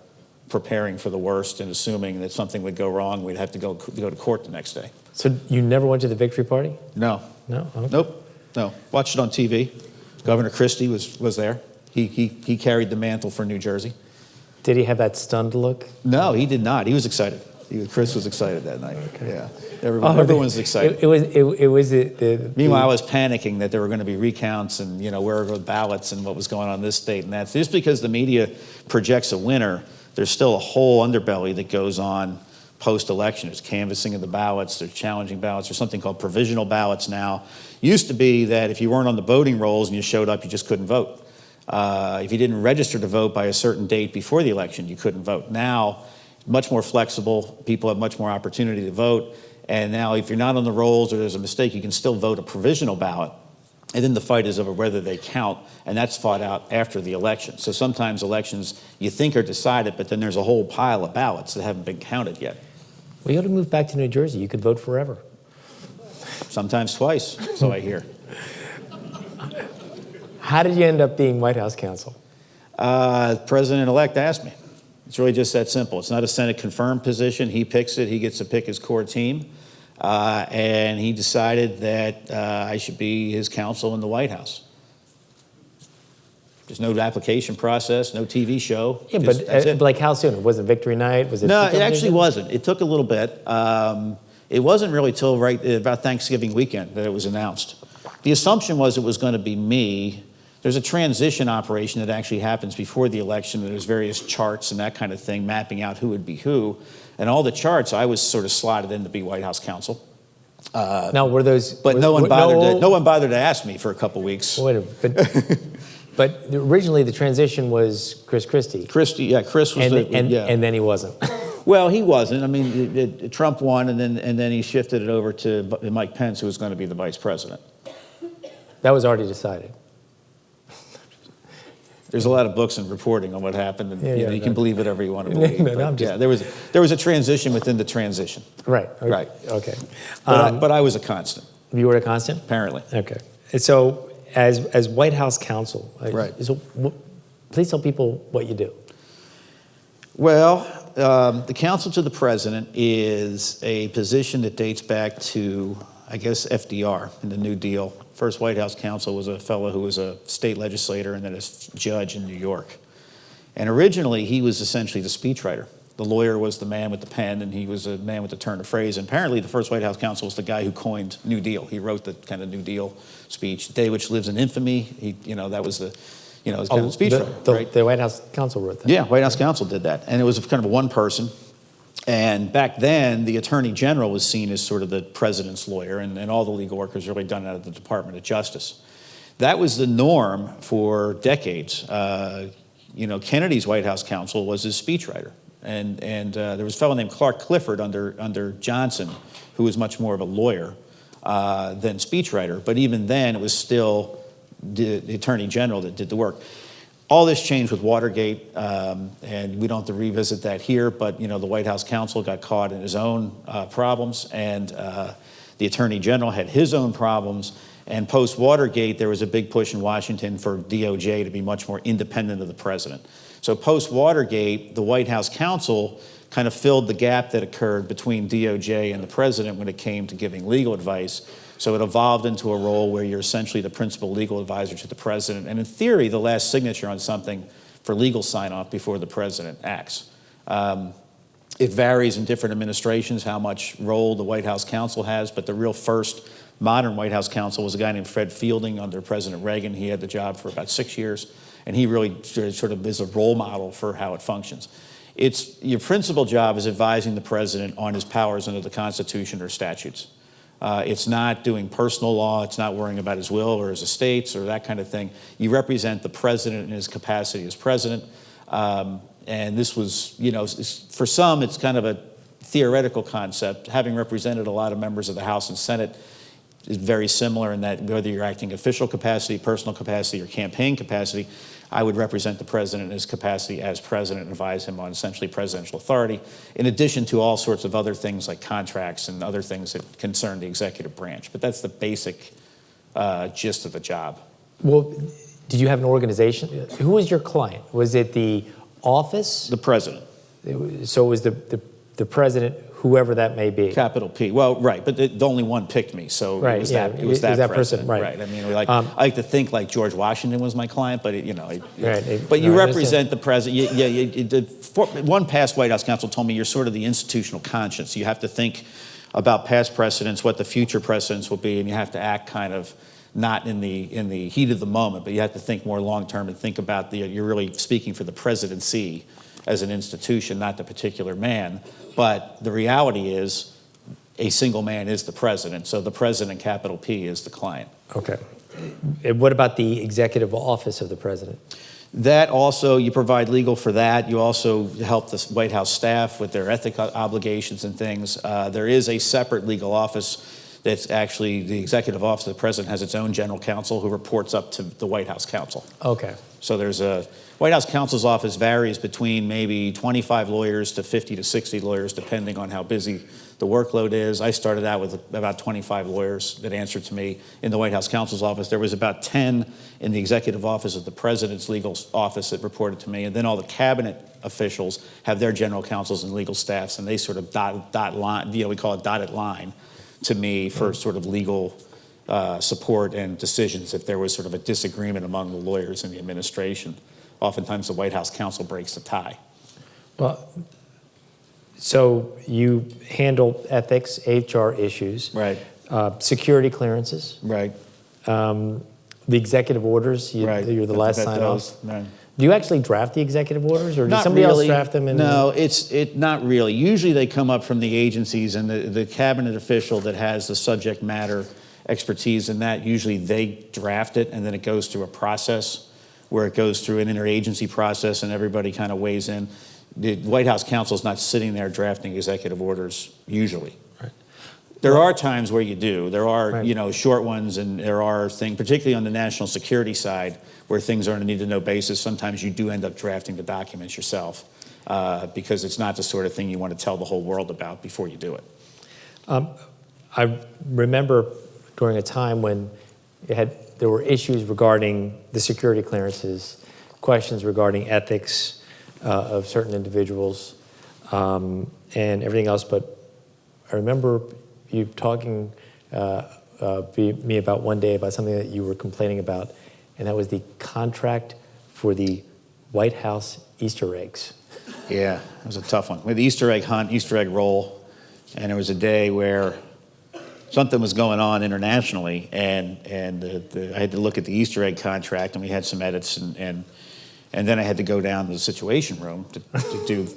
preparing for the worst and assuming that something would go wrong, we'd have to go to court the next day. So you never went to the victory party? No. No? Okay. Nope. No. Watched it on TV. Governor Christie was there. He carried the mantle for New Jersey. Did he have that stunned look? No, he did not. He was excited. Chris was excited that night. Okay. Yeah. Everyone's excited. It was Meanwhile, I was panicking that there were going to be recounts and, where were the ballots and what was going on in this state and that. Just because the media projects a winner, there's still a whole underbelly that goes on post-election. There's canvassing of the ballots, there's challenging ballots, there's something called provisional ballots now. Used to be that if you weren't on the voting rolls and you showed up, you just couldn't vote. If you didn't register to vote by a certain date before the election, you couldn't vote. Now, much more flexible, people have much more opportunity to vote, and now if you're not on the rolls or there's a mistake, you can still vote a provisional ballot, and then the fight is over whether they count, and that's fought out after the election. So sometimes elections you think are decided, but then there's a whole pile of ballots that haven't been counted yet. Well, you ought to move back to New Jersey. You could vote forever. Sometimes twice, so I hear. How did you end up being White House counsel? President-elect asked me. It's really just that simple. It's not a Senate-confirmed position. He picks it. He gets to pick his core team. And he decided that I should be his counsel in the White House. There's no application process, no TV show. Yeah, but like how soon? Was it victory night? Was it? No, it actually wasn't. It took a little bit. It wasn't really till right about Thanksgiving weekend that it was announced. The assumption was it was going to be me. There's a transition operation that actually happens before the election. There's various charts and that kind of thing, mapping out who would be who. And all the charts, I was sort of slotted in to be White House counsel. Now, were those? But no one bothered to ask me for a couple weeks. Wait a minute, but originally the transition was Chris Christie. Chris was and then he wasn't. Well, he wasn't. I mean, Trump won, and then he shifted it over to Mike Pence, who was going to be the vice president. That was already decided. There's a lot of books and reporting on what happened, and you can believe whatever you want to believe. There was a transition within the transition. Right. Okay. Right. Okay. But I was a constant. You were a constant? Apparently. Okay. And so, as White House counsel, right. So, please tell people what you do. Well, the counsel to the president is a position that dates back to I guess, FDR in the New Deal. First White House counsel was a fellow who was a state legislator and then a judge in New York. And originally, he was essentially the speechwriter. The lawyer was the man with the pen, and he was a man with the turn of phrase. And apparently, the first White House counsel was the guy who coined New Deal. He wrote the kind of New Deal speech. Day which lives in infamy. That was the, his kind of speechwriter. Right? The White House counsel wrote that. Yeah, White House counsel did that, and it was kind of one person. And back then, the Attorney General was seen as sort of the president's lawyer, and all the legal work was really done out of the Department of Justice. That was the norm for decades. Kennedy's White House counsel was his speechwriter. And there was a fellow named Clark Clifford under Johnson, who was much more of a lawyer than speechwriter. But even then, it was still the Attorney General that did the work. All this changed with Watergate, and we don't have to revisit that here, but the White House counsel got caught in his own problems, and the Attorney General had his own problems. And post-Watergate, there was a big push in Washington for DOJ to be much more independent of the president. So post-Watergate, the White House counsel kind of filled the gap that occurred between DOJ and the president when it came to giving legal advice. So it evolved into a role where you're essentially the principal legal advisor to the president, and in theory, the last signature on something for legal sign-off before the president acts. It varies in different administrations how much role the White House counsel has, but the real first modern White House counsel was a guy named Fred Fielding under President Reagan. He had the job for about 6 years, and he really sort of is a role model for how it functions. Your principal job is advising the president on his powers under the Constitution or statutes. It's not doing personal law. It's not worrying about his will or his estates or that kind of thing. You represent the president in his capacity as president. And this was, for some, it's kind of a theoretical concept. Having represented a lot of members of the House and Senate is very similar in that whether you're acting official capacity, personal capacity, or campaign capacity, I would represent the president in his capacity as president and advise him on essentially presidential authority, in addition to all sorts of other things like contracts and other things that concern the executive branch. But that's the basic gist of the job. Well, did you have an organization? Who was your client? Was it the office? The president. So it was the president, whoever that may be. Capital P. Well, right, but the only one picked me, so right, it was that person, right. I mean, I like to think like George Washington was my client, but right. You represent the president. One past White House counsel told me you're sort of the institutional conscience. You have to think about past precedents, what the future precedents will be, and you have to act kind of not in the heat of the moment, but you have to think more long term and think about you're really speaking for the presidency as an institution, not the particular man. But the reality is a single man is the president. So the president, capital P, is the client. Okay. And what about the executive office of the president? That also, you provide legal for that. You also help the White House staff with their ethical obligations and things. There is a separate legal office that's actually the executive office of the president has its own general counsel who reports up to the White House counsel. Okay. So there's a White House counsel's office varies between maybe 25 lawyers to 50 to 60 lawyers, depending on how busy the workload is. I started out with about 25 lawyers that answered to me in the White House counsel's office. There was about 10 in the executive office of the president's legal office that reported to me, and then all the cabinet officials have their general counsels and legal staffs, and they sort of dot line, we call it dotted line, to me for sort of legal support and decisions if there was sort of a disagreement among the lawyers in the administration. Oftentimes the White House counsel breaks the tie. Well, so you handle ethics, HR issues, Right. Security clearances, Right. The executive orders. Right. You're the last sign off. Right. Do you actually draft the executive orders, or does Not somebody really. else draft them? No, it's not really. Usually they come up from the agencies and the cabinet official that has the subject matter expertise in that. Usually they draft it, and then it goes through a process where it goes through an interagency process and everybody kind of weighs in. The White House counsel is not sitting there drafting executive orders usually. Right. There are times where you do. There are, Right. short ones, and there are things, particularly on the national security side, where things are on a need-to-know basis. Sometimes you do end up drafting the documents yourself because it's not the sort of thing you want to tell the whole world about before you do it. I remember during a time when there were issues regarding the security clearances, questions regarding ethics of certain individuals, and everything else. But I remember you talking me about one day about something that you were complaining about, and that was the contract for the White House Easter eggs. Yeah, it was a tough one. We had the Easter egg hunt, Easter egg roll, and there was a day where something was going on internationally, and I had to look at the Easter egg contract, and we had some edits, and then I had to go down to the Situation Room to do,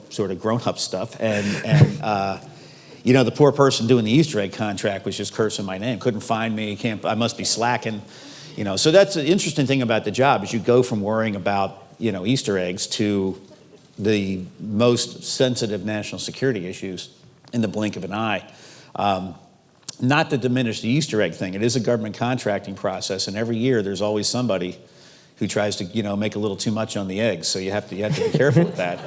sort of grown-up stuff, and the poor person doing the Easter egg contract was just cursing my name, couldn't find me, I must be slacking, So that's the interesting thing about the job is you go from worrying about, Easter eggs to the most sensitive national security issues in the blink of an eye. Not to diminish the Easter egg thing. It is a government contracting process, and every year there's always somebody who tries to, make a little too much on the eggs. So you have to be careful with that.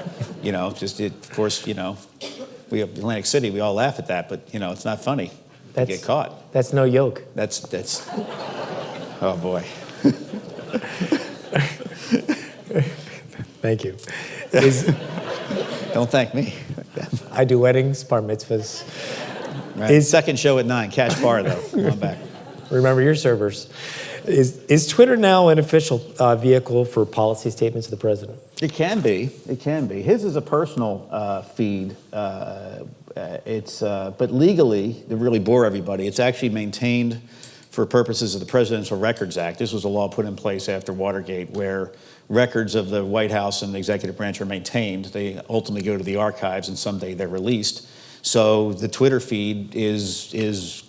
Of course, we have Atlantic City, we all laugh at that, but it's not funny to get caught. That's no yoke. That's. Oh boy. Thank you. Don't thank me. I do weddings, bar mitzvahs. Right. Second show at 9. Cash bar though. Come on back. Remember your servers. Is Twitter now an official vehicle for policy statements of the president? It can be. It can be. His is a personal feed. But legally, to really bore everybody, it's actually maintained for purposes of the Presidential Records Act. This was a law put in place after Watergate, where records of the White House and the executive branch are maintained. They ultimately go to the archives, and someday they're released. So the Twitter feed is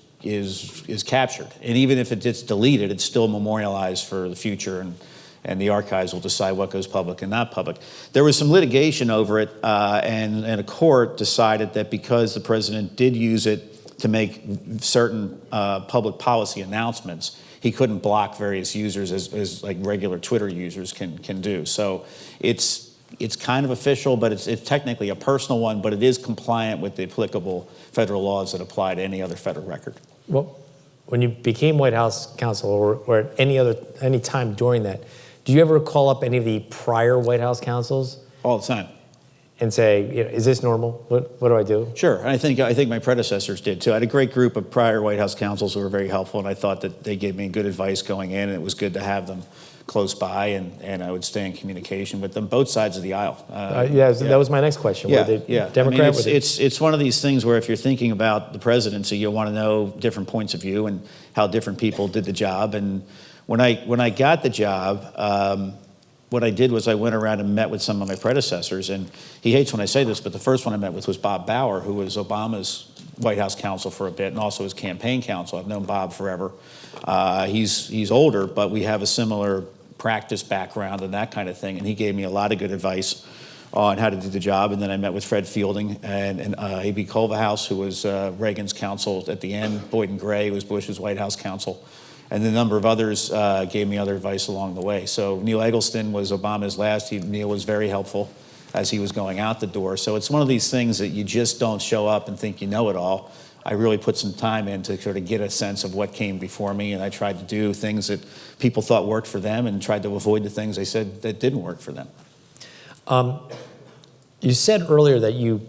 captured, and even if it gets deleted, it's still memorialized for the future, and the archives will decide what goes public and not public. There was some litigation over it, and a court decided that because the president did use it to make certain public policy announcements, he couldn't block various users as like regular Twitter users can do. So it's kind of official, but it's technically a personal one, but it is compliant with the applicable federal laws that apply to any other federal record. Well, when you became White House counsel or at any time during that, do you ever call up any of the prior White House counsels? All the time. And say, is this normal? What do I do? Sure, and I think my predecessors did too. I had a great group of prior White House counsels who were very helpful, and I thought that they gave me good advice going in, and it was good to have them close by, and I would stay in communication with them, both sides of the aisle. That was my next question. Democrat? It's one of these things where if you're thinking about the presidency, you'll want to know different points of view and how different people did the job. And when I got the job, what I did was I went around and met with some of my predecessors, and he hates when I say this, but the first one I met with was Bob Bauer, who was Obama's White House counsel for a bit and also his campaign counsel. I've known Bob forever. He's older, but we have a similar practice background and that kind of thing, and he gave me a lot of good advice on how to do the job. And then I met with Fred Fielding and A.B. Culverhouse, who was Reagan's counsel at the end, Boyd and Gray, who was Bush's White House counsel, and a number of others gave me other advice along the way. So Neil Eggleston was Obama's last. Neil was very helpful as he was going out the door. So it's one of these things that you just don't show up and think you know it all. I really put some time in to sort of get a sense of what came before me, and I tried to do things that people thought worked for them and tried to avoid the things they said that didn't work for them. You said earlier that you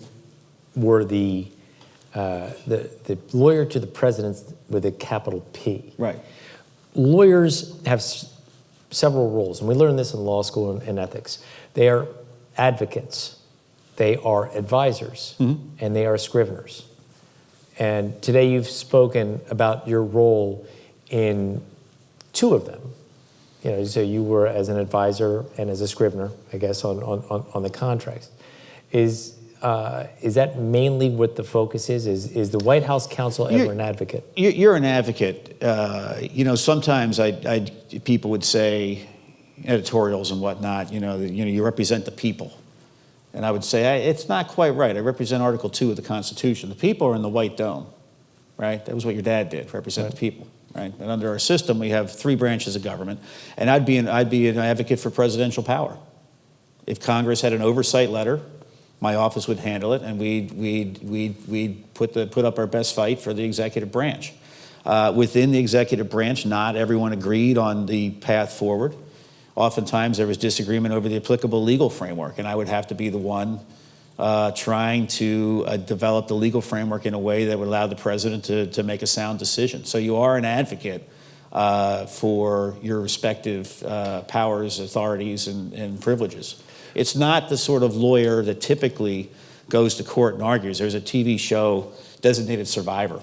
were the lawyer to the president with a capital P. Right. Lawyers have several roles, and we learn this in law school and ethics. They are advocates, they are advisors, and they are scriveners. And today you've spoken about your role in two of them. So you were as an advisor and as a scrivener, I guess, on the contracts. Is that mainly what the focus is? Is the White House counsel ever an advocate? You're an advocate. Sometimes people would say, editorials and whatnot, you represent the people. And I would say, it's not quite right. I represent Article 2 of the Constitution. The people are in the White Dome, right? That was what your dad did, represent the people, right? And under our system, we have 3 branches of government. And I'd be an advocate for presidential power. If Congress had an oversight letter, my office would handle it, and we'd put up our best fight for the executive branch. Within the executive branch, not everyone agreed on the path forward. Oftentimes there was disagreement over the applicable legal framework, and I would have to be the one trying to develop the legal framework in a way that would allow the president to make a sound decision. So you are an advocate for your respective powers, authorities, and privileges. It's not the sort of lawyer that typically goes to court and argues. There's a TV show, Designated Survivor,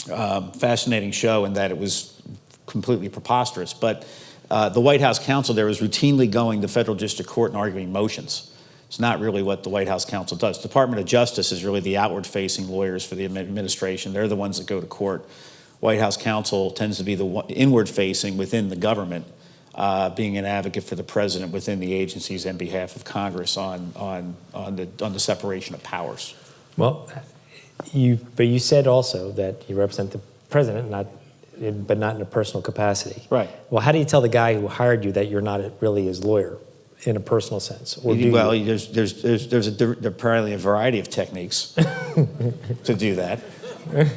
fascinating show in that it was completely preposterous. But the White House counsel there was routinely going to federal district court and arguing motions. It's not really what the White House counsel does. Department of Justice is really the outward-facing lawyers for the administration. They're the ones that go to court. White House counsel tends to be the inward-facing within the government, being an advocate for the president within the agencies and behalf of Congress on the separation of powers. Well, but you said also that you represent the president, but not in a personal capacity. Right. Well, how do you tell the guy who hired you that you're not really his lawyer in a personal sense? Or do Well, you? there's apparently a variety of techniques to do that.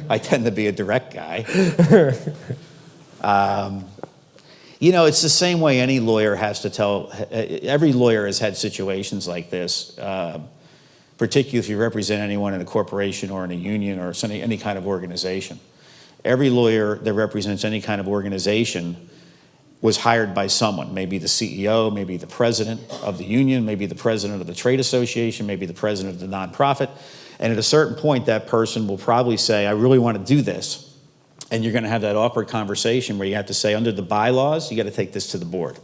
I tend to be a direct guy. It's the same way any lawyer has to tell. Every lawyer has had situations like this, particularly if you represent anyone in a corporation or in a union or any kind of organization. Every lawyer that represents any kind of organization was hired by someone, maybe the CEO, maybe the president of the union, maybe the president of the trade association, maybe the president of the nonprofit. And at a certain point, that person will probably say, I really want to do this. And you're going to have that awkward conversation where you have to say, under the bylaws, you got to take this to the board.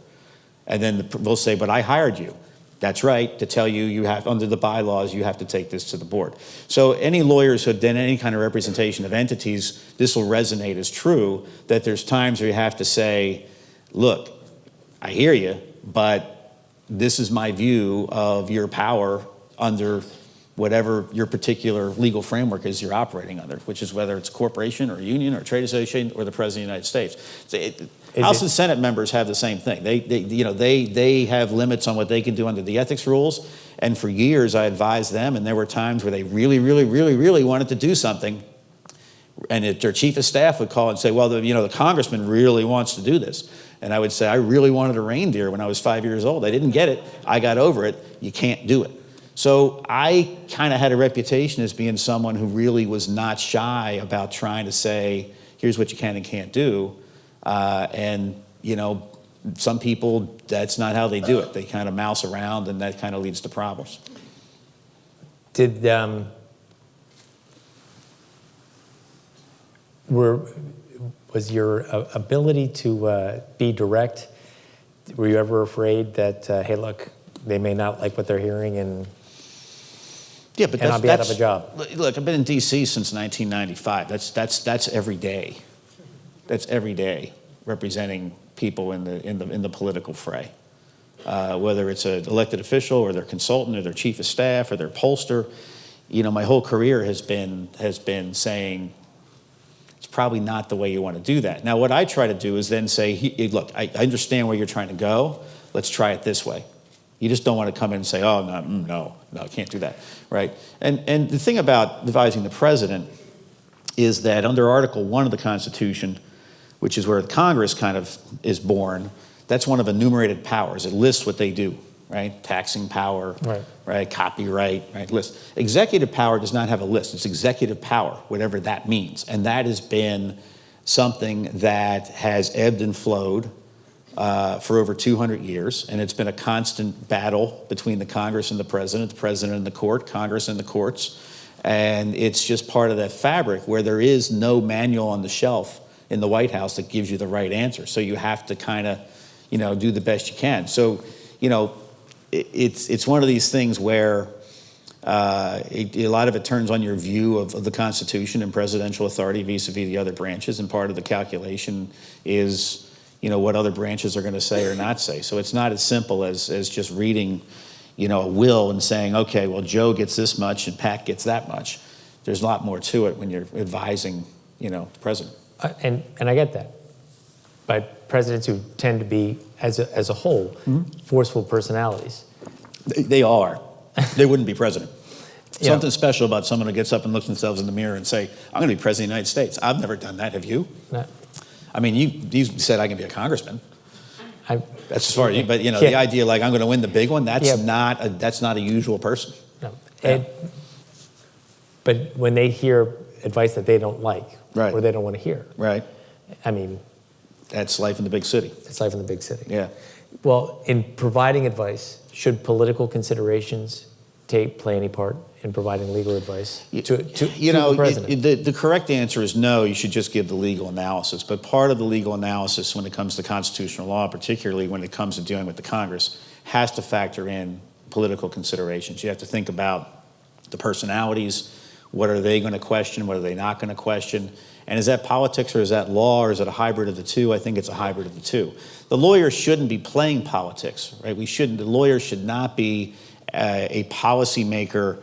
And then they'll say, but I hired you. That's right, to tell you you have, under the bylaws, you have to take this to the board. So any lawyers who have done any kind of representation of entities, this will resonate as true, that there's times where you have to say, look, I hear you, but this is my view of your power under whatever your particular legal framework is you're operating under, which is whether it's a corporation or a union or a trade association or the President of the United States. House and Senate members have the same thing. They have limits on what they can do under the ethics rules. And for years, I advised them, and there were times where they really, really, really, really wanted to do something. And their chief of staff would call and say, well, the congressman really wants to do this. And I would say, I really wanted a reindeer when I was 5 years old. I didn't get it. I got over it. You can't do it. So I kind of had a reputation as being someone who really was not shy about trying to say, here's what you can and can't do. Some people, that's not how they do it. They kind of mouse around, and that kind of leads to problems. Was your ability to be direct, were you ever afraid that, hey, look, they may not like what they're hearing and I'll be out of a job? Look, I've been in D.C. since 1995. That's every day. That's every day, representing people in the political fray, whether it's an elected official or their consultant or their chief of staff or their pollster. My whole career has been saying it's probably not the way you want to do that. Now, what I try to do is then say, look, I understand where you're trying to go. Let's try it this way. You just don't want to come in and say, oh, no, can't do that, right? And the thing about advising the president is that under Article 1 of the Constitution, which is where Congress kind of is born, that's one of enumerated powers. It lists what they do, right? Taxing power, right? Copyright, right? List. Executive power does not have a list. It's executive power, whatever that means. And that has been something that has ebbed and flowed for over 200 years, and it's been a constant battle between the Congress and the president and the court, Congress and the courts, and it's just part of that fabric where there is no manual on the shelf in the White House that gives you the right answer. So you have to kind of, do the best you can. So, it's one of these things where a lot of it turns on your view of the Constitution and presidential authority vis-a-vis the other branches, and part of the calculation is what other branches are going to say or not say. So it's not as simple as just reading, a will and saying, okay, well, Joe gets this much and Pat gets that much. There's a lot more to it when you're advising, the president. And I get that. But presidents who tend to be, as a whole, forceful personalities. They are. They wouldn't be president. Yeah. Something special about someone who gets up and looks themselves in the mirror and say, I'm going to be president of the United States. I've never done that. Have you? No. I mean, you said I can be a congressman. That's as far as you, but Yeah. the idea like I'm going to win the big one, that's not a usual person. No. But when they hear advice that they don't like, Right. or they don't want to hear, Right. I mean, That's life in the big city. it's life in the big city. Yeah. Well, in providing advice, should political considerations play any part in providing legal advice to the president? The correct answer is no. You should just give the legal analysis. But part of the legal analysis when it comes to constitutional law, particularly when it comes to dealing with the Congress, has to factor in political considerations. You have to think about the personalities. What are they going to question? What are they not going to question? And is that politics or is that law or is it a hybrid of the two? I think it's a hybrid of the two. The lawyer shouldn't be playing politics, right? The lawyer should not be a policymaker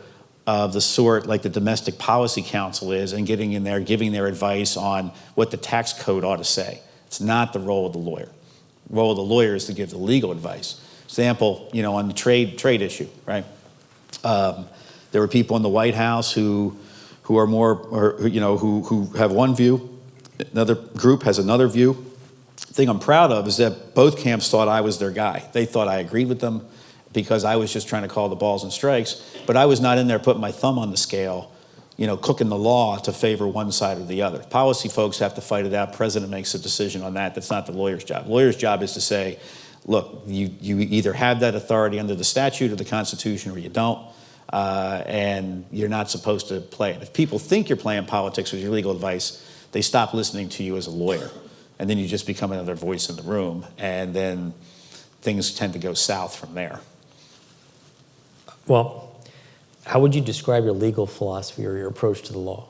of the sort like the Domestic Policy Council is and getting in there, giving their advice on what the tax code ought to say. It's not the role of the lawyer. The role of the lawyer is to give the legal advice. Example, on the trade issue, right? There were people in the White House who are more, or, who have one view. Another group has another view. The thing I'm proud of is that both camps thought I was their guy. They thought I agreed with them because I was just trying to call the balls and strikes, but I was not in there putting my thumb on the scale, cooking the law to favor one side or the other. Policy folks have to fight it out. President makes a decision on that. That's not the lawyer's job. The lawyer's job is to say, look, you either have that authority under the statute or the Constitution or you don't. And you're not supposed to play it. If people think you're playing politics with your legal advice, they stop listening to you as a lawyer. And then you just become another voice in the room. And then things tend to go south from there. Well, how would you describe your legal philosophy or your approach to the law?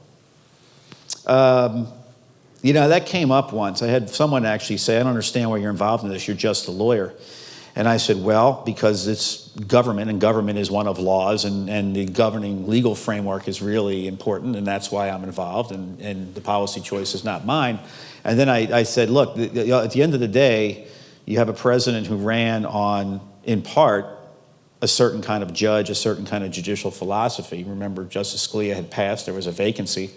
That came up once. I had someone actually say, I don't understand why you're involved in this. You're just a lawyer. And I said, well, because it's government, and government is one of laws, and the governing legal framework is really important, and that's why I'm involved, and the policy choice is not mine. And then I said, look, at the end of the day, you have a president who ran on, in part, a certain kind of judge, a certain kind of judicial philosophy. Remember, Justice Scalia had passed, there was a vacancy,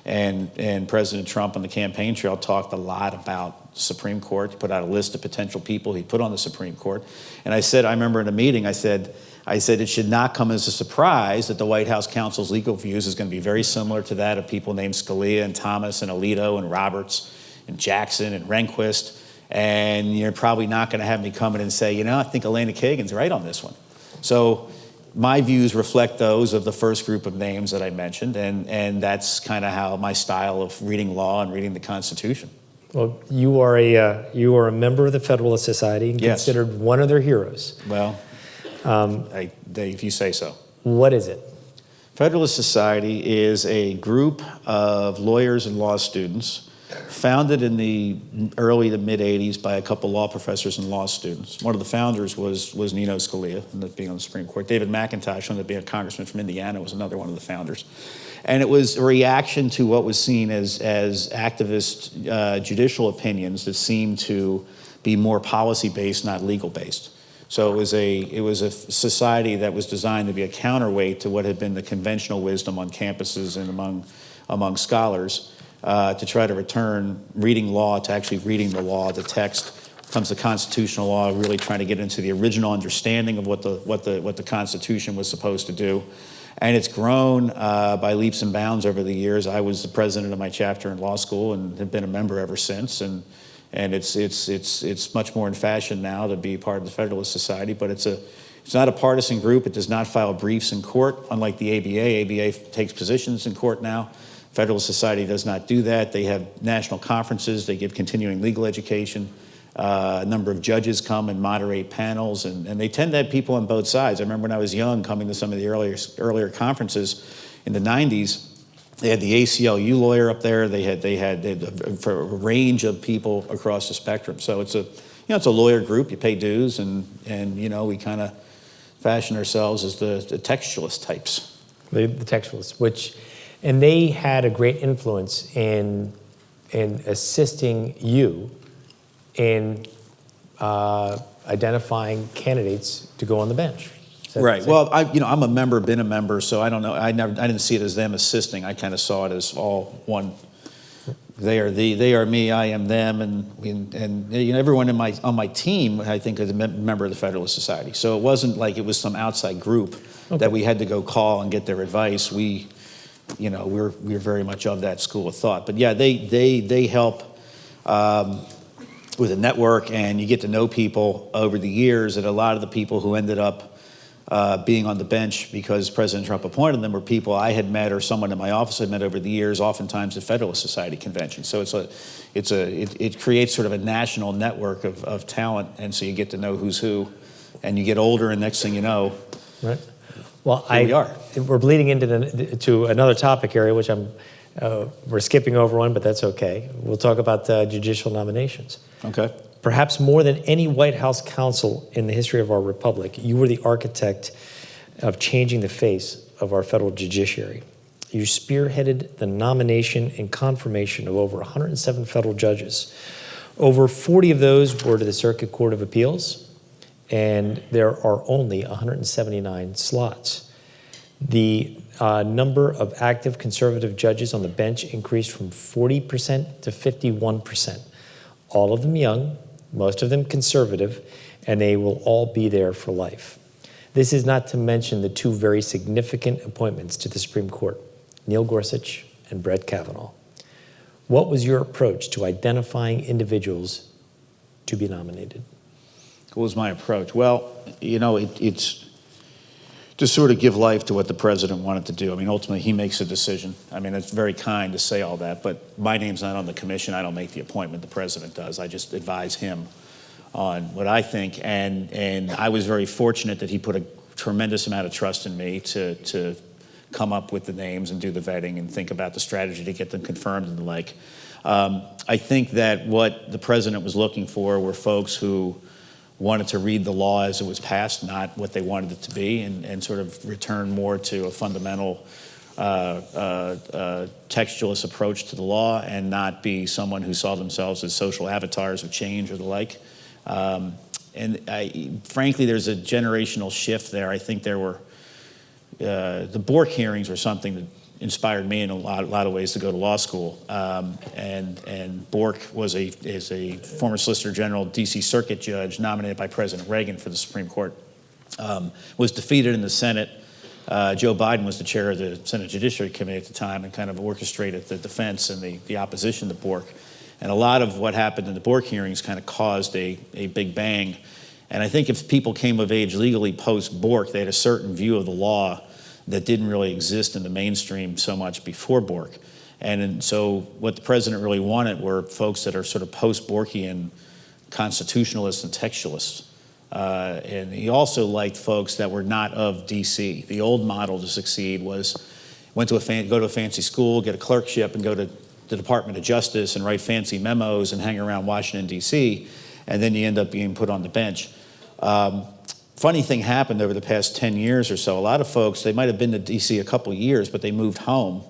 and President Trump on the campaign trail talked a lot about the Supreme Court. He put out a list of potential people he'd put on the Supreme Court. And I remember in a meeting, I said, it should not come as a surprise that the White House counsel's legal views is going to be very similar to that of people named Scalia and Thomas and Alito and Roberts and Jackson and Rehnquist. And you're probably not going to have me come in and say, I think Elena Kagan's right on this one. So my views reflect those of the first group of names that I mentioned, and that's kind of how my style of reading law and reading the Constitution. Well, you are a member of the Federalist Society and Yes. considered one of their heroes. Well, if you say so. What is it? Federalist Society is a group of lawyers and law students founded in the early to mid-'80s by a couple law professors and law students. One of the founders was Nino Scalia, ended up being on the Supreme Court. David McIntosh, ended up being a congressman from Indiana, was another one of the founders. And it was a reaction to what was seen as activist judicial opinions that seemed to be more policy-based, not legal-based. So it was a society that was designed to be a counterweight to what had been the conventional wisdom on campuses and among scholars, to try to return reading law to actually reading the law, the text. Comes to constitutional law, really trying to get into the original understanding of what the Constitution was supposed to do. And it's grown by leaps and bounds over the years. I was the president of my chapter in law school and have been a member ever since. And it's much more in fashion now to be part of the Federalist Society, but it's not a partisan group. It does not file briefs in court, unlike the ABA. ABA takes positions in court now. Federalist Society does not do that. They have national conferences. They give continuing legal education. A number of judges come and moderate panels, and they tend to have people on both sides. I remember when I was young, coming to some of the earlier conferences in the 90s, they had the ACLU lawyer up there. They had for a range of people across the spectrum. So it's a lawyer group. You pay dues, and we kind of fashion ourselves as the textualist types. The textualists, and they had a great influence in assisting you in identifying candidates to go on the bench. Right. Well, I'm a member, been a member, so I don't know. I didn't see it as them assisting. I kind of saw it as all one They are me, I am them, and you know, everyone on my team, I think, is a member of the Federalist Society. So it wasn't like it was some outside group that we had to go call and get their advice. We're very much of that school of thought. But yeah, they help with a network, and you get to know people over the years. And a lot of the people who ended up being on the bench because President Trump appointed them were people I had met or someone in my office had met over the years, oftentimes at Federalist Society conventions. So it creates sort of a national network of talent, and so you get to know who's who, and you get older, and next thing you know, Right. Well, we are. We're bleeding into to another topic area, which we're skipping over one, but that's okay. We'll talk about judicial nominations. Okay. Perhaps more than any White House counsel in the history of our republic, you were the architect of changing the face of our federal judiciary. You spearheaded the nomination and confirmation of over 107 federal judges. Over 40 of those were to the Circuit Court of Appeals, and there are only 179 slots. The number of active conservative judges on the bench increased from 40% to 51%. All of them young, most of them conservative, and they will all be there for life. This is not to mention the two very significant appointments to the Supreme Court, Neil Gorsuch and Brett Kavanaugh. What was your approach to identifying individuals to be nominated? What was my approach? Well, you know, it's to sort of give life to what the president wanted to do. I mean, ultimately, he makes a decision. I mean, it's very kind to say all that, but my name's not on the commission. I don't make the appointment. The president does. I just advise him on what I think. And I was very fortunate that he put a tremendous amount of trust in me to come up with the names and do the vetting and think about the strategy to get them confirmed and the like. I think that what the president was looking for were folks who wanted to read the law as it was passed, not what they wanted it to be, and sort of return more to a fundamental textualist approach to the law and not be someone who saw themselves as social avatars of change or the like. Frankly, there's a generational shift there. I think there were, the Bork hearings were something that inspired me in a lot of ways to go to law school. And Bork is a former Solicitor General, D.C. Circuit Judge, nominated by President Reagan for the Supreme Court, was defeated in the Senate. Joe Biden was the chair of the Senate Judiciary Committee at the time and kind of orchestrated the defense and the opposition to Bork. And a lot of what happened in the Bork hearings kind of caused a big bang. And I think if people came of age legally post-Bork, they had a certain view of the law that didn't really exist in the mainstream so much before Bork. And so what the president really wanted were folks that are sort of post-Borkian constitutionalists and textualists. And he also liked folks that were not of D.C. The old model to succeed was go to a fancy school, get a clerkship, and go to the Department of Justice and write fancy memos and hang around Washington, D.C., and then you end up being put on the bench. Funny thing happened over the past 10 years or so. A lot of folks, they might have been to D.C. a couple of years, but they moved home,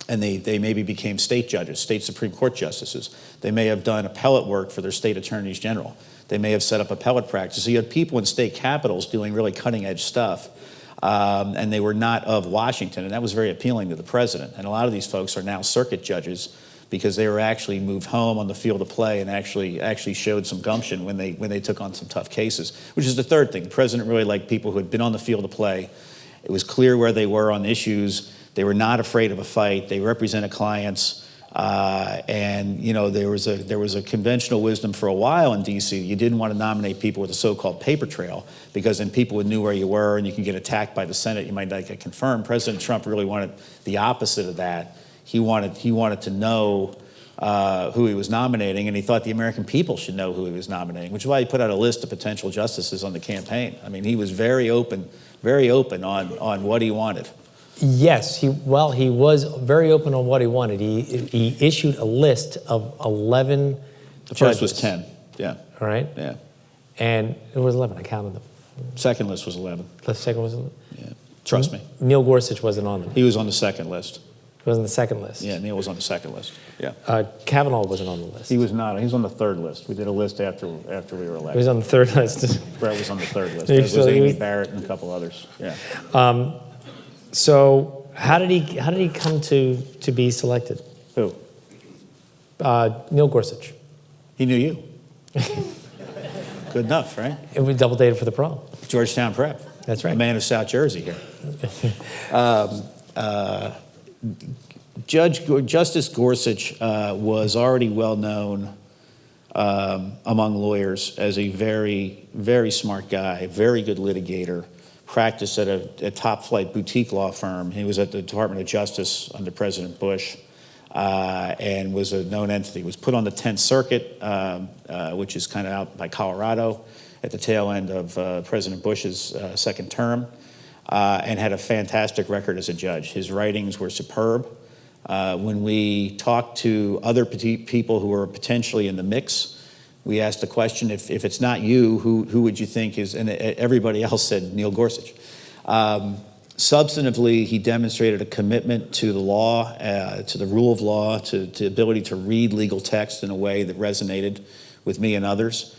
and they maybe became state judges, state Supreme Court justices. They may have done appellate work for their state attorneys general. They may have set up appellate practice. So you had people in state capitals doing really cutting-edge stuff, and they were not of Washington, and that was very appealing to the president. And a lot of these folks are now circuit judges because they were actually moved home on the field of play and actually showed some gumption when they took on some tough cases, which is the third thing. The president really liked people who had been on the field of play. It was clear where they were on issues. They were not afraid of a fight. They represented clients. And you know, there was a conventional wisdom for a while in D.C. You didn't want to nominate people with a so-called paper trail because then people knew where you were and you can get attacked by the Senate. You might not get confirmed. President Trump really wanted the opposite of that. He wanted to know who he was nominating, and he thought the American people should know who he was nominating, which is why he put out a list of potential justices on the campaign. I mean, he was very open on what he wanted. Yes, he was very open on what he wanted. He issued a list of 11 The judges. first was 10, yeah. All right? Yeah. And it was 11, I counted them. Second list was 11. The second was 11? Yeah. Trust me. Neil Gorsuch wasn't on them. He was on the second list. He was on the second list. Yeah, Neil was on the second list. Yeah. Kavanaugh wasn't on the list. He was not. He was on the third list. We did a list after we were elected. He was on the third list. Brett was on the third list. He It was- was he Amy was- Barrett and a couple others. Yeah. So how did he come to be selected? Who? Neil Gorsuch. He knew you. Good enough, right? And we double dated for the prom. Georgetown Prep. That's right. A man of South Jersey here. Justice Gorsuch was already well known among lawyers as a very, very smart guy, very good litigator, practiced at a top-flight boutique law firm. He was at the Department of Justice under President Bush and was a known entity. Was put on the 10th Circuit, which is kind of out by Colorado, at the tail end of President Bush's second term, and had a fantastic record as a judge. His writings were superb. When we talked to other people who were potentially in the mix, we asked the question, if it's not you, who would you think is, and everybody else said Neil Gorsuch. Substantively, he demonstrated a commitment to the law, to the rule of law, to the ability to read legal text in a way that resonated with me and others.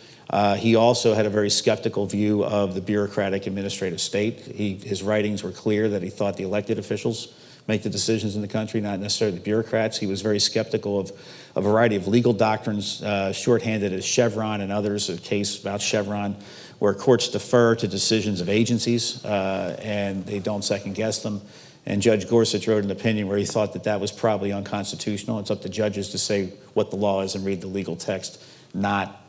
He also had a very skeptical view of the bureaucratic administrative state. His writings were clear that he thought the elected officials make the decisions in the country, not necessarily the bureaucrats. He was very skeptical of a variety of legal doctrines, shorthanded as Chevron and others, a case about Chevron, where courts defer to decisions of agencies and they don't second guess them. And Judge Gorsuch wrote an opinion where he thought that was probably unconstitutional. It's up to judges to say what the law is and read the legal text, not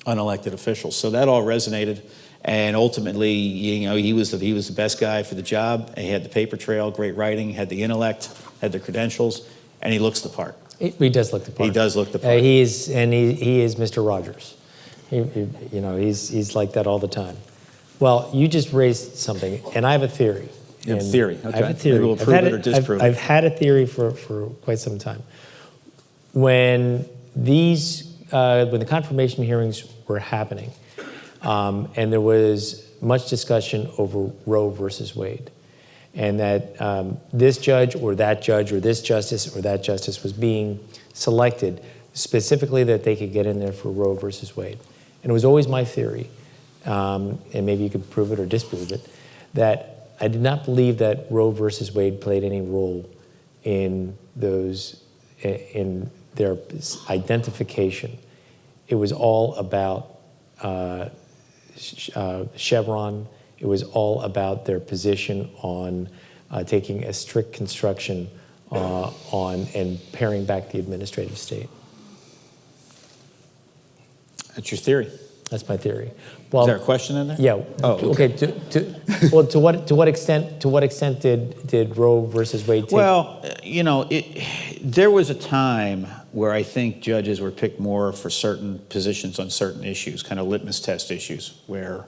unelected officials. So that all resonated. And ultimately, he was the best guy for the job. He had the paper trail, great writing, had the intellect, had the credentials, and he looks the part. He does look the part. He does look the part. He is Mr. Rogers. He's like that all the time. Well, you just raised something, and I have a theory. You have a theory. Okay. I have a theory. Maybe we'll prove it or disprove it. I've had a theory for quite some time. When the confirmation hearings were happening, and there was much discussion over Roe versus Wade, and that this judge or that judge or this justice or that justice was being selected specifically that they could get in there for Roe versus Wade. And it was always my theory, and maybe you could prove it or disprove it, that I did not believe that Roe versus Wade played any role in their identification. It was all about Chevron. It was all about their position on taking a strict construction on and paring back the administrative state. That's your theory. That's my theory. Well, is there a question in there? Yeah. Oh, okay. To what extent did Roe versus Wade take? Well, there was a time where I think judges were picked more for certain positions on certain issues, kind of litmus test issues, where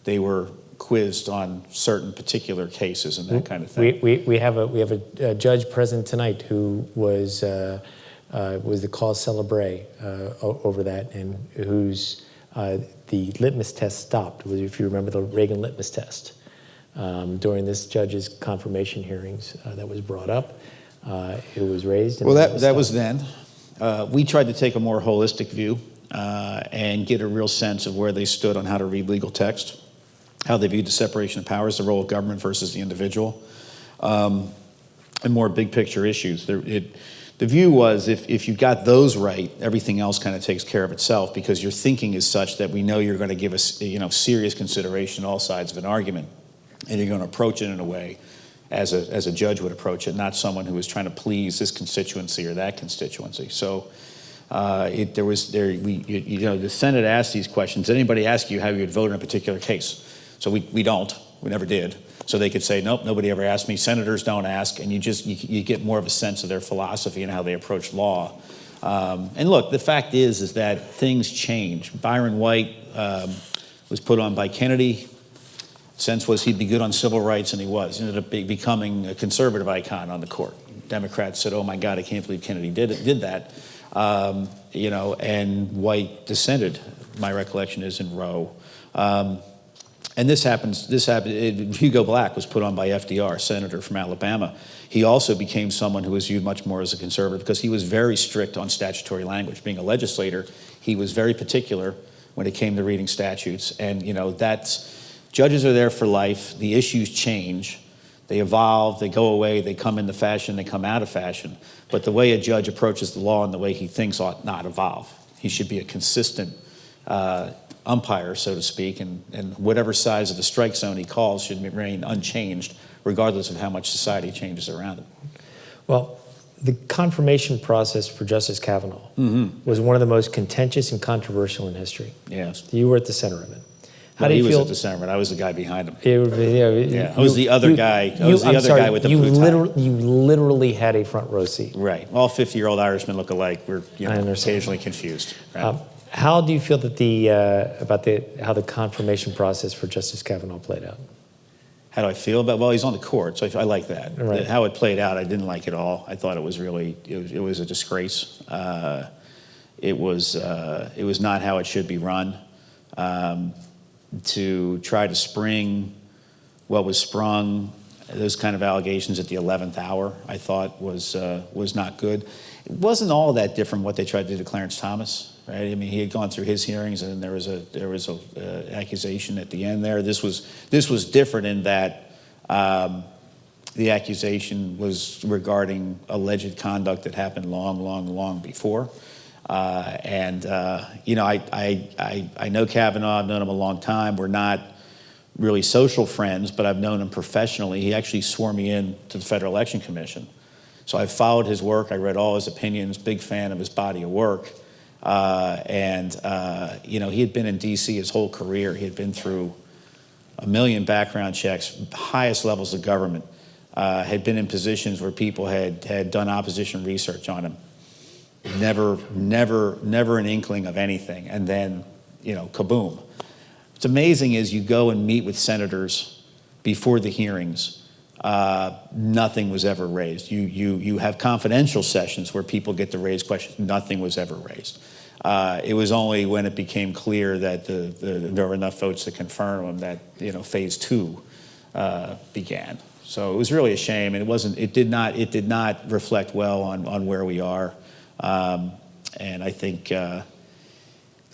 they were quizzed on certain particular cases and that kind of thing. We have a judge present tonight who was the cause célèbre over that, and whose the litmus test stopped. If you remember the Reagan litmus test during this judge's confirmation hearings, that was brought up. It was raised. And well, that was then. We tried to take a more holistic view and get a real sense of where they stood on how to read legal text, how they viewed the separation of powers, the role of government versus the individual, and more big picture issues. The view was if you got those right, everything else kind of takes care of itself, because your thinking is such that we know you're going to give us serious consideration to all sides of an argument, and you're going to approach it in a way as a judge would approach it, not someone who is trying to please this constituency or that constituency. So the Senate asked these questions. Did anybody ask you how you would vote in a particular case? So we don't. We never did. So they could say, nope, nobody ever asked me. Senators don't ask, and you get more of a sense of their philosophy and how they approach law. And look, the fact is that things change. Byron White was put on by Kennedy. Sense was he'd be good on civil rights, and he was. He ended up becoming a conservative icon on the court. Democrats said, oh my God, I can't believe Kennedy did that. And White dissented, my recollection is, in Roe. And this happened. Hugo Black was put on by FDR, senator from Alabama. He also became someone who was viewed much more as a conservative because he was very strict on statutory language. Being a legislator, he was very particular when it came to reading statutes. And judges are there for life. The issues change. They evolve, they go away, they come into fashion, they come out of fashion. But the way a judge approaches the law and the way he thinks ought not evolve. He should be a consistent umpire, so to speak, and whatever size of the strike zone he calls should remain unchanged, regardless of how much society changes around it. Well, the confirmation process for Justice Kavanaugh was one of the most contentious and controversial in history. Yes. You were at the center of it. How Well, do you he feel? was at the center, but I was the guy behind him. Yeah, I was the other guy. I was the other guy with the blue tie. You literally had a front row seat. Right. All 50-year-old Irishmen look alike. We're I understand. occasionally confused. Right? How do you feel that how the confirmation process for Justice Kavanaugh played out? How do I feel about? Well, he's on the court, so I like that. Right. How it played out, I didn't like at all. I thought it was really it was a disgrace. It was not how it should be run. To try to spring what was sprung, those kind of allegations at the 11th hour, I thought was not good. It wasn't all that different from what they tried to do to Clarence Thomas, right? I mean, he had gone through his hearings, and there was a accusation at the end there. This was different in that the accusation was regarding alleged conduct that happened long before. You know, I know Kavanaugh. I've known him a long time. We're not really social friends, but I've known him professionally. He actually swore me in to the Federal Election Commission. So I've followed his work. I read all his opinions, big fan of his body of work. You know, he had been in D.C. his whole career. He had been through a million background checks, highest levels of government, had been in positions where people had done opposition research on him. Never an inkling of anything. And then, you know, kaboom. What's amazing is you go and meet with senators before the hearings. Nothing was ever raised. You have confidential sessions where people get to raise questions. Nothing was ever raised. It was only when it became clear that there were enough votes to confirm them that, you know, phase 2 began. So it was really a shame, and it did not reflect well on where we are. And I think the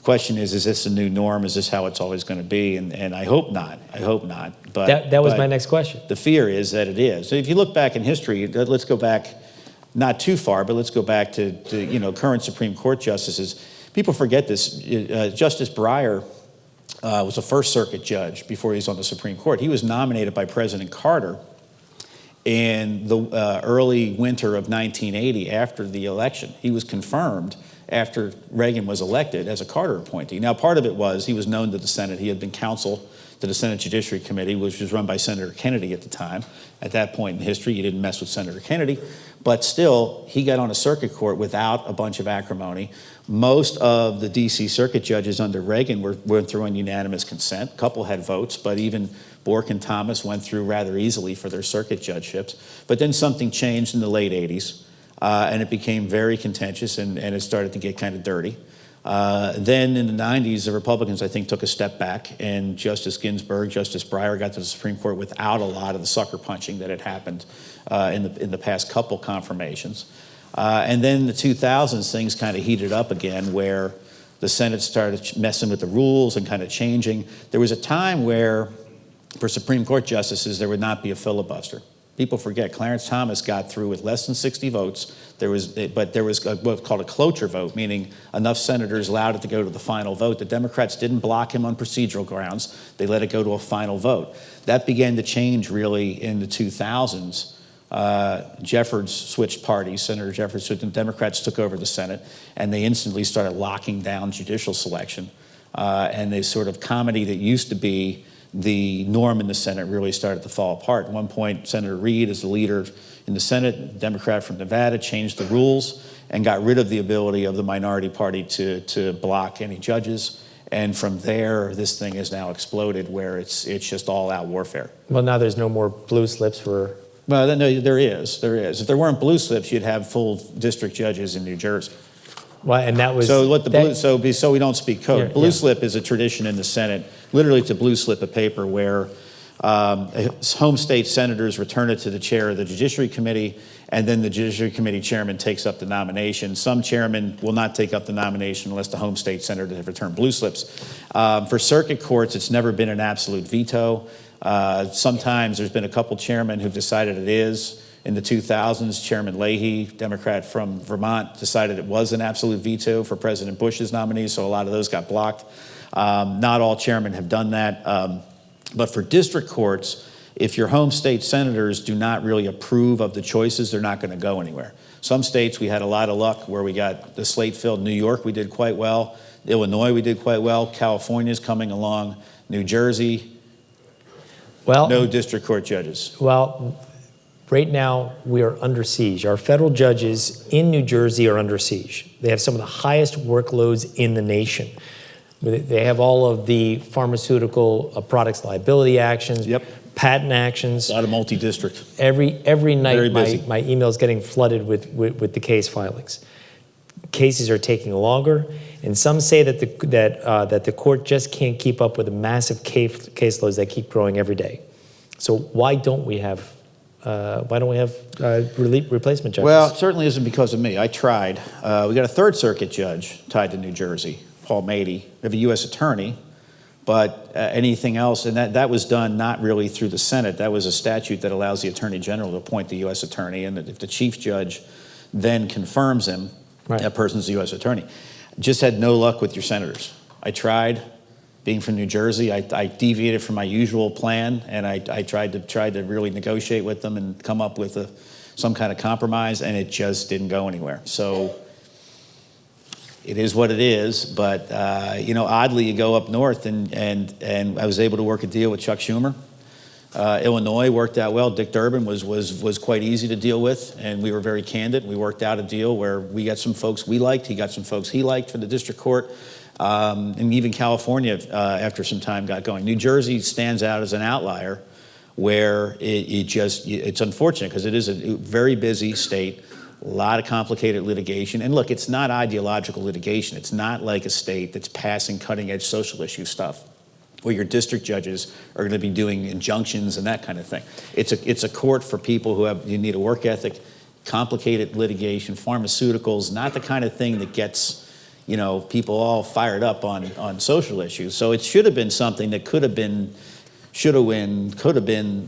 question is this a new norm? Is this how it's always going to be? And I hope not. I hope not. But that was my next question. The fear is that it is. So if you look back in history, let's go back not too far, but let's go back to you know, current Supreme Court justices. People forget this. Justice Breyer was a First Circuit judge before he was on the Supreme Court. He was nominated by President Carter in the early winter of 1980 after the election. He was confirmed after Reagan was elected as a Carter appointee. Now, part of it was he was known to the Senate. He had been counsel to the Senate Judiciary Committee, which was run by Senator Kennedy at the time. At that point in history, you didn't mess with Senator Kennedy. But still, he got on a circuit court without a bunch of acrimony. Most of the D.C. circuit judges under Reagan went through on unanimous consent. A couple had votes, but even Bork and Thomas went through rather easily for their circuit judgeships. But then something changed in the late 80s, and it became very contentious, and it started to get kind of dirty. Then in the 90s, the Republicans, I think, took a step back, and Justice Ginsburg, Justice Breyer got to the Supreme Court without a lot of the sucker punching that had happened in the past couple confirmations. And then in the 2000s, things kind of heated up again, where the Senate started messing with the rules and kind of changing. There was a time where, for Supreme Court justices, there would not be a filibuster. People forget, Clarence Thomas got through with less than 60 votes. But there was what's called a cloture vote, meaning enough senators allowed it to go to the final vote. The Democrats didn't block him on procedural grounds. They let it go to a final vote. That began to change really in the 2000s. Jeffords switched parties. Senator Jeffords switched, and Democrats took over the Senate, and they instantly started locking down judicial selection. And the sort of comedy that used to be the norm in the Senate really started to fall apart. At one point, Senator Reid, as the leader in the Senate, Democrat from Nevada, changed the rules and got rid of the ability of the minority party to block any judges. And from there, this thing has now exploded, where it's just all-out warfare. Well, now there's no more blue slips for... Well, no, there is. If there weren't blue slips, you'd have full district judges in New Jersey. Well, and that was... So we don't speak code. Yeah, Blue slip is a tradition in the Senate. Literally, it's a blue slip of paper where home state senators return it to the chair of the Judiciary Committee, and then the Judiciary Committee chairman takes up the nomination. Some chairmen will not take up the nomination unless the home state senator has returned blue slips. For circuit courts, it's never been an absolute veto. Sometimes there's been a couple chairmen who've decided it is. In the 2000s, Chairman Leahy, Democrat from Vermont, decided it was an absolute veto for President Bush's nominee, so a lot of those got blocked. Not all chairmen have done that. But for district courts, if your home state senators do not really approve of the choices, they're not going to go anywhere. Some states we had a lot of luck where we got the slate filled. New York, we did quite well. Illinois, we did quite well. California's coming along. New Jersey, no district court judges. Well, right now we are under siege. Our federal judges in New Jersey are under siege. They have some of the highest workloads in the nation. They have all of the pharmaceutical products liability actions, patent actions. A lot of multi-district. Every night my email is getting flooded with the case filings. Cases are taking longer, and some say that the court just can't keep up with the massive caseloads that keep growing every day. So why don't we have replacement judges? Well, it certainly isn't because of me. I tried. We got a Third Circuit judge tied to New Jersey, Paul Mady. We have a U.S. attorney, but anything else, and that was done not really through the Senate. That was a statute that allows the Attorney General to appoint the U.S. attorney, and if the chief judge then confirms him, that person's the U.S. attorney. Just had no luck with your senators. I tried. Being from New Jersey, I deviated from my usual plan, and I tried to really negotiate with them and come up with some kind of compromise, and it just didn't go anywhere. So it is what it is. But oddly, you go up north, and I was able to work a deal with Chuck Schumer. Illinois worked out well. Dick Durbin was quite easy to deal with, and we were very candid. We worked out a deal where we got some folks we liked, he got some folks he liked for the district court. And even California, after some time, got going. New Jersey stands out as an outlier where it's unfortunate because it is a very busy state, a lot of complicated litigation. And look, it's not ideological litigation. It's not like a state that's passing cutting-edge social issue stuff where your district judges are going to be doing injunctions and that kind of thing. It's a court for people you need a work ethic, complicated litigation, pharmaceuticals, not the kind of thing that gets people all fired up on social issues. So it should have been something that could have been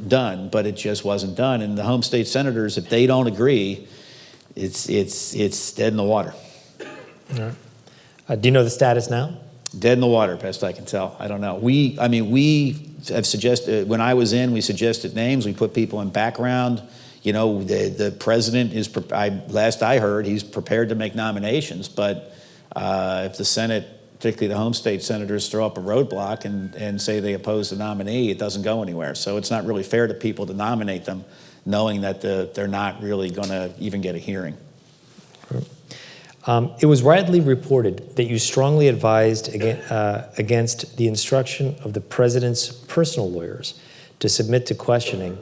done, but it just wasn't done. And the home state senators, if they don't agree, it's dead in the water. All right. Do you know the status now? Dead in the water, best I can tell. I don't know. We have suggested, when I was in, we suggested names. We put people in background. The president is, last I heard, he's prepared to make nominations, but if the Senate, particularly the home state senators, throw up a roadblock and say they oppose the nominee, it doesn't go anywhere. So it's not really fair to people to nominate them knowing that they're not really going to even get a hearing. It was widely reported that you strongly advised against the instruction of the president's personal lawyers to submit to questioning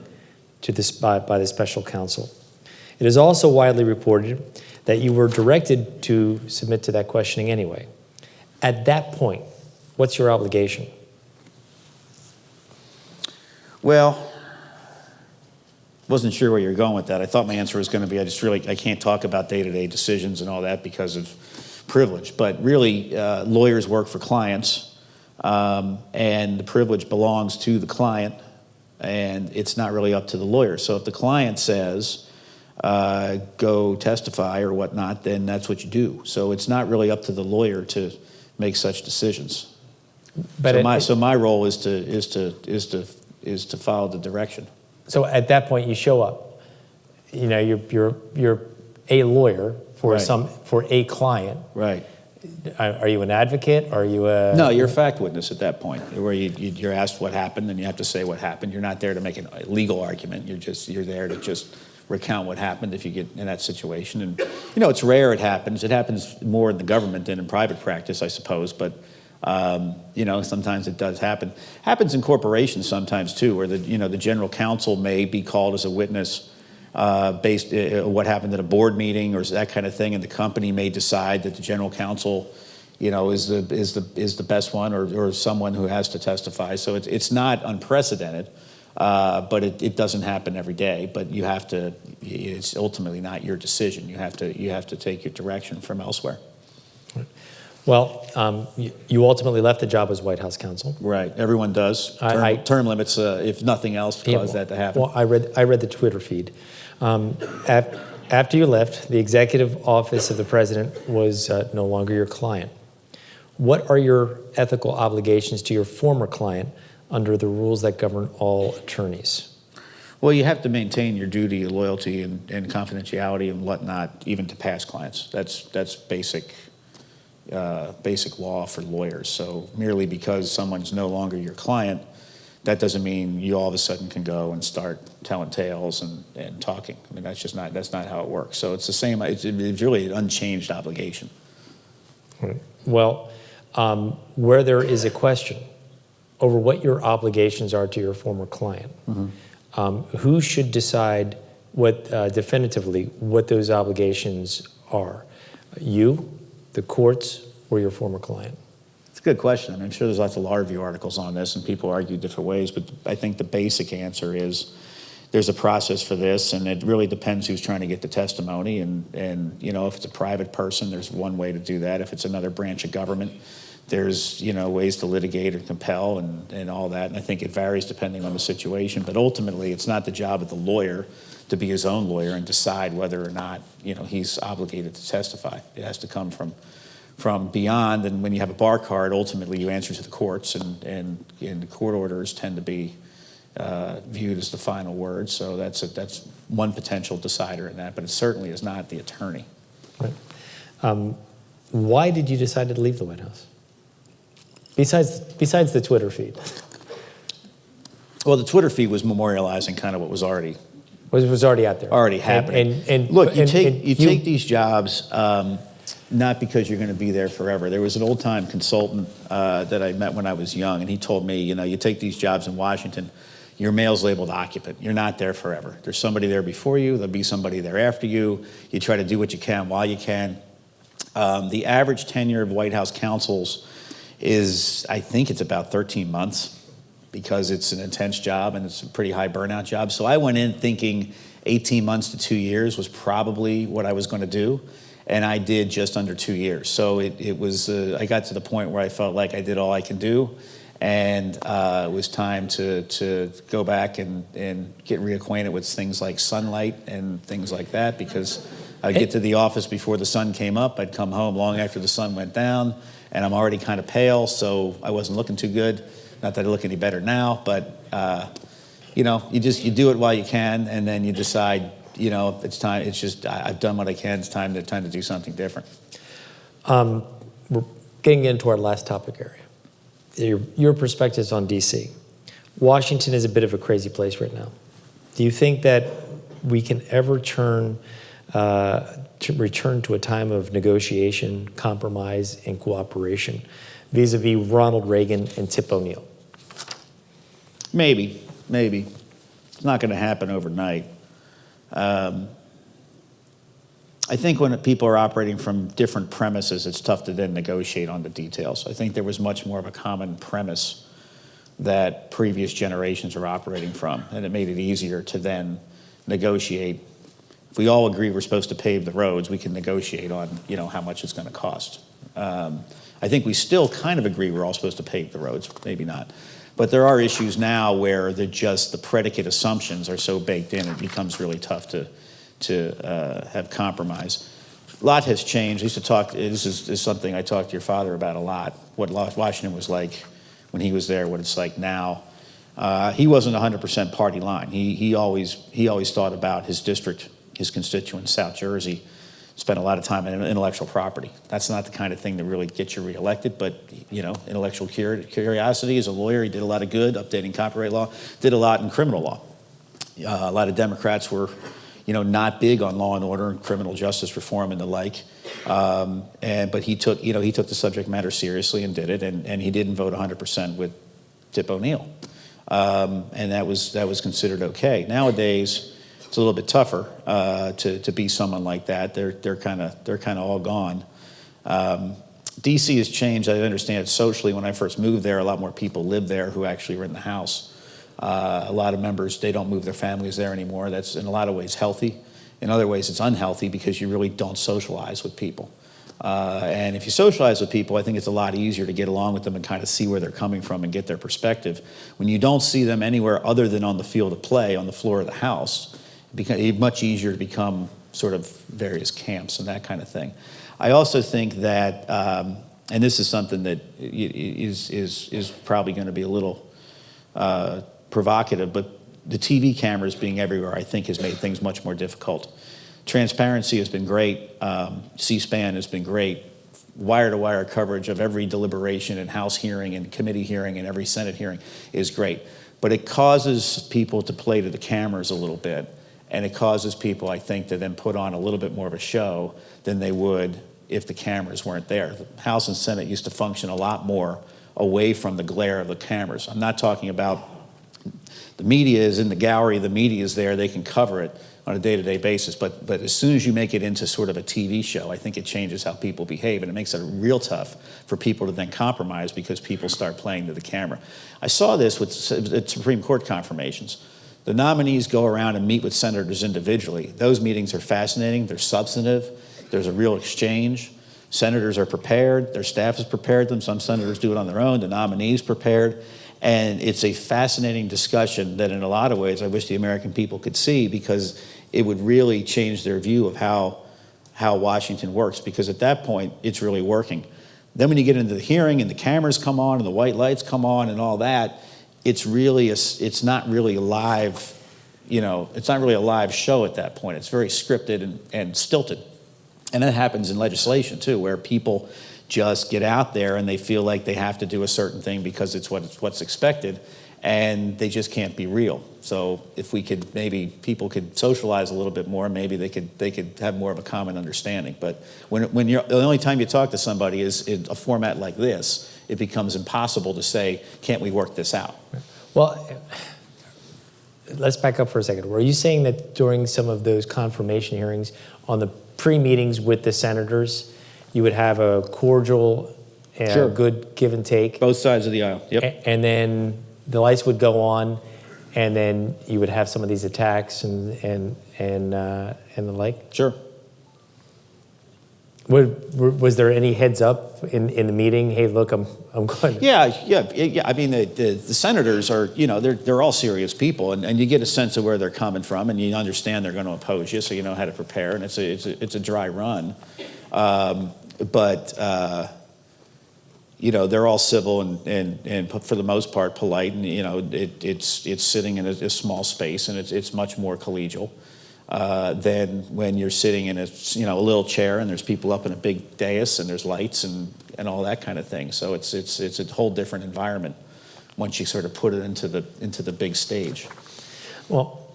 by the special counsel. It is also widely reported that you were directed to submit to that questioning anyway. At that point, what's your obligation? Well, wasn't sure where you're going with that. I thought my answer was going to be I can't talk about day-to-day decisions and all that because of privilege. But really, lawyers work for clients, and the privilege belongs to the client, and it's not really up to the lawyer. So if the client says, go testify or whatnot, then that's what you do. So it's not really up to the lawyer to make such decisions. But so my role is to follow the direction. So at that point, you show up. You're a lawyer for a client. Right. Are you an advocate? Are you a... No, you're a fact witness at that point, where you're asked what happened, and you have to say what happened. You're not there to make a legal argument. You're there to just recount what happened if you get in that situation. And it's rare it happens. It happens more in the government than in private practice, I suppose. But sometimes it does happen. Happens in corporations sometimes too, where the general counsel may be called as a witness based what happened at a board meeting or that kind of thing, and the company may decide that the general counsel, is the best one or someone who has to testify. So it's not unprecedented, but it doesn't happen every day. But you have to. It's ultimately not your decision. You have to take your direction from elsewhere. Well, you ultimately left the job as White House counsel. Right. Everyone does. Term limits, if nothing else, cause that to happen. Well, I read the Twitter feed. After you left, the executive office of the president was no longer your client. What are your ethical obligations to your former client under the rules that govern all attorneys? Well, you have to maintain your duty, loyalty, and confidentiality and whatnot, even to past clients. That's basic law for lawyers. So merely because someone's no longer your client, that doesn't mean you all of a sudden can go and start telling tales and talking. I mean, that's not how it works. So it's the same. It's really an unchanged obligation. Right. Well, where there is a question over what your obligations are to your former client, who should decide definitively what those obligations are? You, the courts, or your former client? It's a good question. I mean, I'm sure there's lots of law review articles on this, and people argue different ways, but I think the basic answer is there's a process for this, and it really depends who's trying to get the testimony. And you know, if it's a private person, there's one way to do that. If it's another branch of government, there's, you know, ways to litigate or compel and all that. And I think it varies depending on the situation. But ultimately, it's not the job of the lawyer to be his own lawyer and decide whether or not, you know, he's obligated to testify. It has to come from beyond. And when you have a bar card, ultimately you answer to the courts, and the court orders tend to be viewed as the final word. So that's one potential decider in that. But it certainly is not the attorney. Right. Why did you decide to leave the White House? Besides the Twitter feed. Well, the Twitter feed was memorializing kind of what was already out there, already happening. And look, you take these jobs not because you're going to be there forever. There was an old-time consultant that I met when I was young, and he told me, you know, you take these jobs in Washington, your mail's labeled occupant. You're not there forever. There's somebody there before you. There'll be somebody there after you. You try to do what you can while you can. The average tenure of White House counsels is, I think it's about 13 months, because it's an intense job and it's a pretty high burnout job. So I went in thinking 18 months to 2 years was probably what I was going to do, and I did just under 2 years. So it was, I got to the point where I felt like I did all I can do, and it was time to go back and get reacquainted with things like sunlight and things like that, because I'd get to the office before the sun came up, I'd come home long after the sun went down, and I'm already kind of pale, so I wasn't looking too good. Not that I look any better now, but you know, you do it while you can, and then you decide, you know, it's time. It's just I've done what I can. It's time to do something different. We're getting into our last topic area. Your perspectives on D.C. Washington is a bit of a crazy place right now. Do you think that we can ever return to a time of negotiation, compromise, and cooperation vis-a-vis Ronald Reagan and Tip O'Neill? Maybe. It's not going to happen overnight. I think when people are operating from different premises, it's tough to then negotiate on the details. I think there was much more of a common premise that previous generations are operating from, and it made it easier to then negotiate. If we all agree we're supposed to pave the roads, we can negotiate on, you know, how much it's going to cost. I think we still kind of agree we're all supposed to pave the roads, maybe not. But there are issues now where the predicate assumptions are so baked in, it becomes really tough to have compromise. A lot has changed. I used to talk, this is something I talked to your father about a lot, what Washington was like when he was there, what it's like now. He wasn't 100% party line. He always thought about his district, his constituents, South Jersey, spent a lot of time in intellectual property. That's not the kind of thing that really gets you reelected, but, you know, intellectual curiosity as a lawyer, he did a lot of good, updating copyright law, did a lot in criminal law. A lot of Democrats were, you know, not big on law and order and criminal justice reform and the like. But he took the subject matter seriously and did it, and he didn't vote 100% with Tip O'Neill. And that was considered okay. Nowadays, it's a little bit tougher to be someone like that. They're kind of all gone. DC has changed. I understand socially. When I first moved there, a lot more people lived there who actually were in the House. A lot of members, they don't move their families there anymore. That's in a lot of ways healthy. In other ways, it's unhealthy because you really don't socialize with people. And if you socialize with people, I think it's a lot easier to get along with them and kind of see where they're coming from and get their perspective. When you don't see them anywhere other than on the field of play, on the floor of the house, it's much easier to become sort of various camps and that kind of thing. I also think that, and this is something that is probably going to be a little provocative, but the TV cameras being everywhere, I think, has made things much more difficult. Transparency has been great. C-SPAN has been great. Wire-to-wire coverage of every deliberation and House hearing and committee hearing and every Senate hearing is great. But it causes people to play to the cameras a little bit, and it causes people, I think, to then put on a little bit more of a show than they would if the cameras weren't there. The House and Senate used to function a lot more away from the glare of the cameras. I'm not talking about the media is in the gallery, the media is there, they can cover it on a day-to-day basis, but as soon as you make it into sort of a TV show, I think it changes how people behave, and it makes it real tough for people to then compromise because people start playing to the camera. I saw this with Supreme Court confirmations. The nominees go around and meet with senators individually. Those meetings are fascinating, they're substantive, there's a real exchange. Senators are prepared, their staff has prepared them, some senators do it on their own, the nominees prepared. And it's a fascinating discussion that in a lot of ways I wish the American people could see, because it would really change their view of how Washington works, because at that point it's really working. Then when you get into the hearing and the cameras come on and the white lights come on and all that, it's not really a live, it's not really a live show at that point. It's very scripted and stilted. And that happens in legislation too, where people just get out there and they feel like they have to do a certain thing because it's what's expected, and they just can't be real. So if we could, maybe people could socialize a little bit more, maybe they could have more of a common understanding. But when you're, the only time you talk to somebody is in a format like this, it becomes impossible to say, can't we work this out? Well, let's back up for a second. Were you saying that during some of those confirmation hearings, on the pre-meetings with the senators, you would have a cordial and Sure. good give and take? Both sides of the aisle, yep. And then the lights would go on, and then you would have some of these attacks and the like? Sure. Was there any heads up in the meeting? Hey, look, I'm going. Yeah. I mean, the senators are, they're all serious people, and you get a sense of where they're coming from, and you understand they're going to oppose you, so you know how to prepare, and it's a dry run. But they're all civil and for the most part polite, and it's sitting in a small space, and it's much more collegial than when you're sitting in a little chair and there's people up in a big dais and there's lights and all that kind of thing. So it's a whole different environment once you sort of put it into the big stage. Well,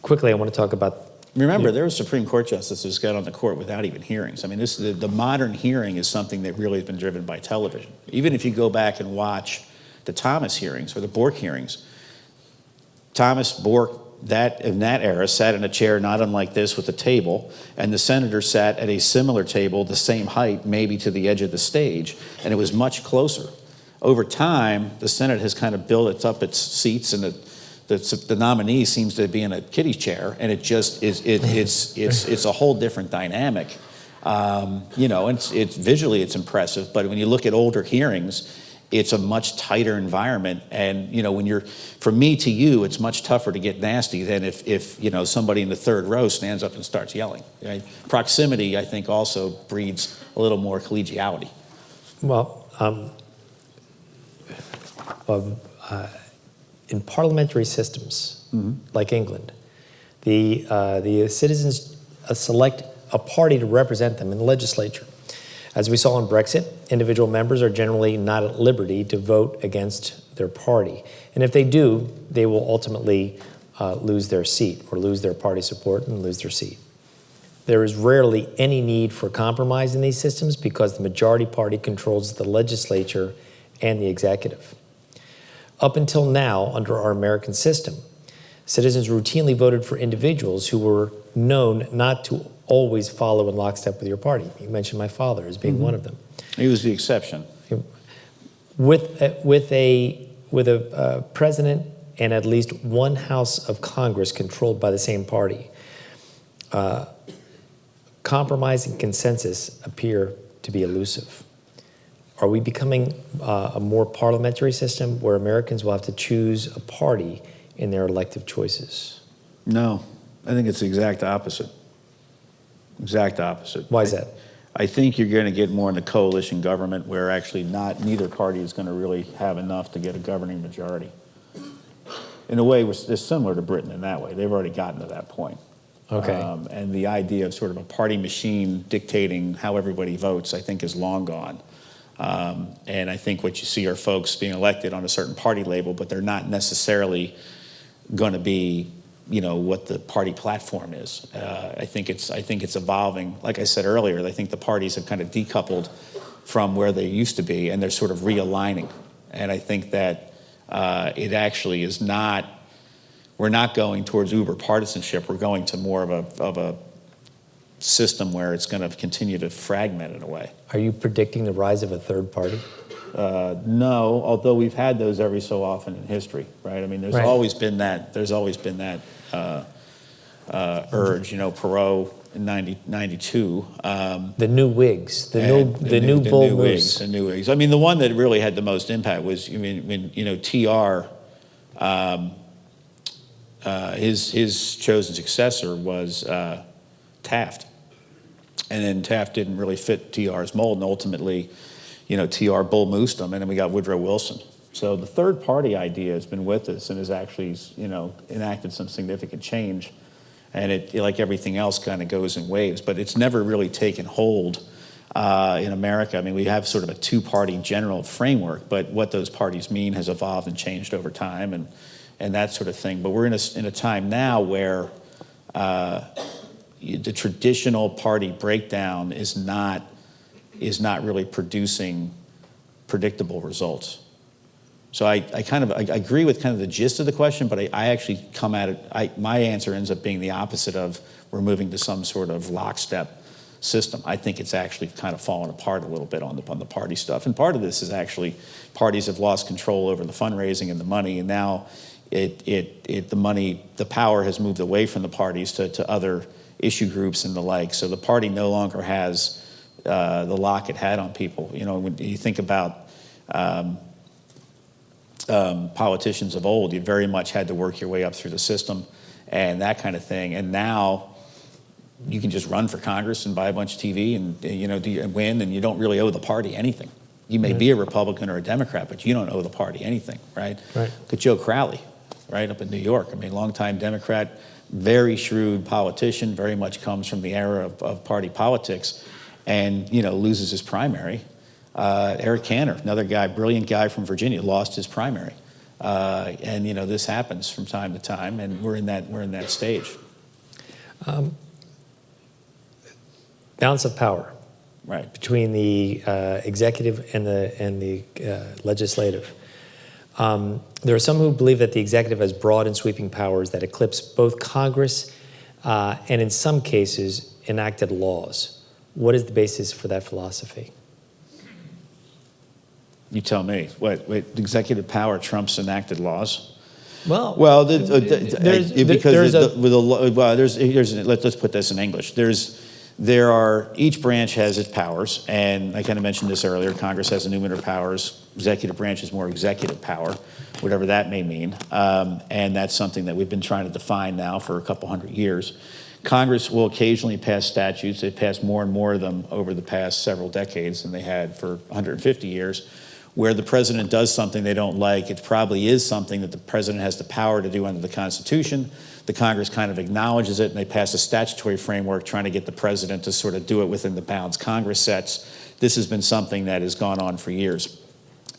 quickly, I want to talk about. Remember, there were Supreme Court justices who got on the court without even hearings. I mean, the modern hearing is something that really has been driven by television. Even if you go back and watch the Thomas hearings or the Bork hearings, Thomas Bork, in that era, sat in a chair not unlike this with a table, and the senator sat at a similar table, the same height, maybe to the edge of the stage, and it was much closer. Over time, the Senate has kind of built up its seats, and the nominee seems to be in a kiddie chair, and it just is. It's a whole different dynamic. And it's visually it's impressive, but when you look at older hearings, it's a much tighter environment. And from me to you, it's much tougher to get nasty than if somebody in the third row stands up and starts yelling. Right? Proximity, I think, also breeds a little more collegiality. Well, in parliamentary systems, like England, the citizens select a party to represent them in the legislature. As we saw in Brexit, individual members are generally not at liberty to vote against their party. And if they do, they will ultimately lose their seat or lose their party support and lose their seat. There is rarely any need for compromise in these systems because the majority party controls the legislature and the executive. Up until now, under our American system, citizens routinely voted for individuals who were known not to always follow in lockstep with your party. You mentioned my father as being one of them. He was the exception. With a president and at least one house of Congress controlled by the same party, compromise and consensus appear to be elusive. Are we becoming a more parliamentary system where Americans will have to choose a party in their elective choices? No, I think it's the exact opposite. Exact opposite. Why is that? I think you're going to get more in the coalition government where actually neither party is going to really have enough to get a governing majority. In a way, it's similar to Britain in that way. They've already gotten to that point. Okay. And the idea of sort of a party machine dictating how everybody votes, I think, is long gone. And I think what you see are folks being elected on a certain party label, but they're not necessarily going to be, what the party platform is. I think it's evolving. Like I said earlier, I think the parties have kind of decoupled from where they used to be, and they're sort of realigning. And I think that it actually is not. We're not going towards uber partisanship. We're going to more of a system where it's going to continue to fragment in a way. Are you predicting the rise of a third party? No, although we've had those every so often in history, right? I mean, there's Right. always been that. There's always been that urge. Perot in 92. The new Whigs, the new bull moose. The new Whigs. I mean, the one that really had the most impact was, when TR, his chosen successor was Taft, and then Taft didn't really fit TR's mold, and ultimately, TR bull moosed him, and then we got Woodrow Wilson. So the third party idea has been with us and has actually, enacted some significant change. And it, like everything else, kind of goes in waves, but it's never really taken hold in America. I mean, we have sort of a two-party general framework, but what those parties mean has evolved and changed over time, and that sort of thing. But we're in a time now where the traditional party breakdown is not really producing predictable results. So I agree with kind of the gist of the question, but I actually come at it, my answer ends up being the opposite of we're moving to some sort of lockstep system. I think it's actually kind of fallen apart a little bit on the party stuff. And part of this is actually parties have lost control over the fundraising and the money, and now the power has moved away from the parties to other issue groups and the like. So the party no longer has the lock it had on people. When you think about politicians of old, you very much had to work your way up through the system and that kind of thing. And now you can just run for Congress and buy a bunch of TV and win, and you don't really owe the party anything. You may be a Republican or a Democrat, but you don't owe the party anything, right? Right. Look at Joe Crowley, right, up in New York. I mean, longtime Democrat, very shrewd politician, very much comes from the era of party politics, and loses his primary. Eric Cantor, another guy, brilliant guy from Virginia, lost his primary, and this happens from time to time, and we're in that stage. Balance of power, right, between the executive and the legislative. There are some who believe that the executive has broad and sweeping powers that eclipse both Congress and, in some cases, enacted laws. What is the basis for that philosophy? You tell me. What executive power trumps enacted laws? Well, let's put this in English. Each branch has its powers, and I kind of mentioned this earlier. Congress has enumerative powers. Executive branch is more executive power, whatever that may mean, and that's something that we've been trying to define now for a couple hundred years. Congress will occasionally pass statutes. They've passed more and more of them over the past several decades than they had for 150 years. Where the president does something they don't like, it probably is something that the president has the power to do under the Constitution. The Congress kind of acknowledges it, and they pass a statutory framework trying to get the president to sort of do it within the bounds Congress sets. This has been something that has gone on for years.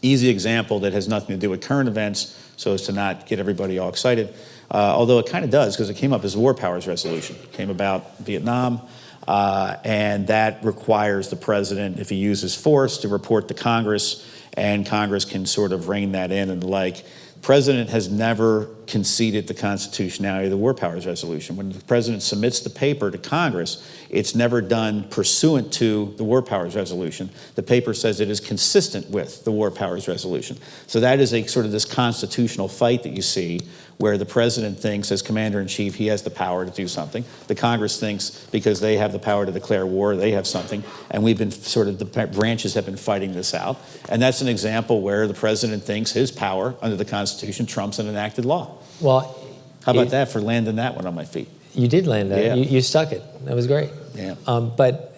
Easy example that has nothing to do with current events, so as to not get everybody all excited, although it kind of does, because it came up as a War Powers Resolution. It came about Vietnam, and that requires the president, if he uses force, to report to Congress, and Congress can sort of rein that in and the like. President has never conceded the constitutionality of the War Powers Resolution. When the president submits the paper to Congress, it's never done pursuant to the War Powers Resolution. The paper says it is consistent with the War Powers Resolution. So that is a sort of this constitutional fight that you see where the president thinks, as commander-in-chief, he has the power to do something. The Congress thinks because they have the power to declare war, they have something. And we've been the branches have been fighting this out. And that's an example where the president thinks his power under the Constitution trumps an enacted law. Well, how about that for landing that one on my feet? You did land that. Yeah. You stuck it. That was great. Yeah. But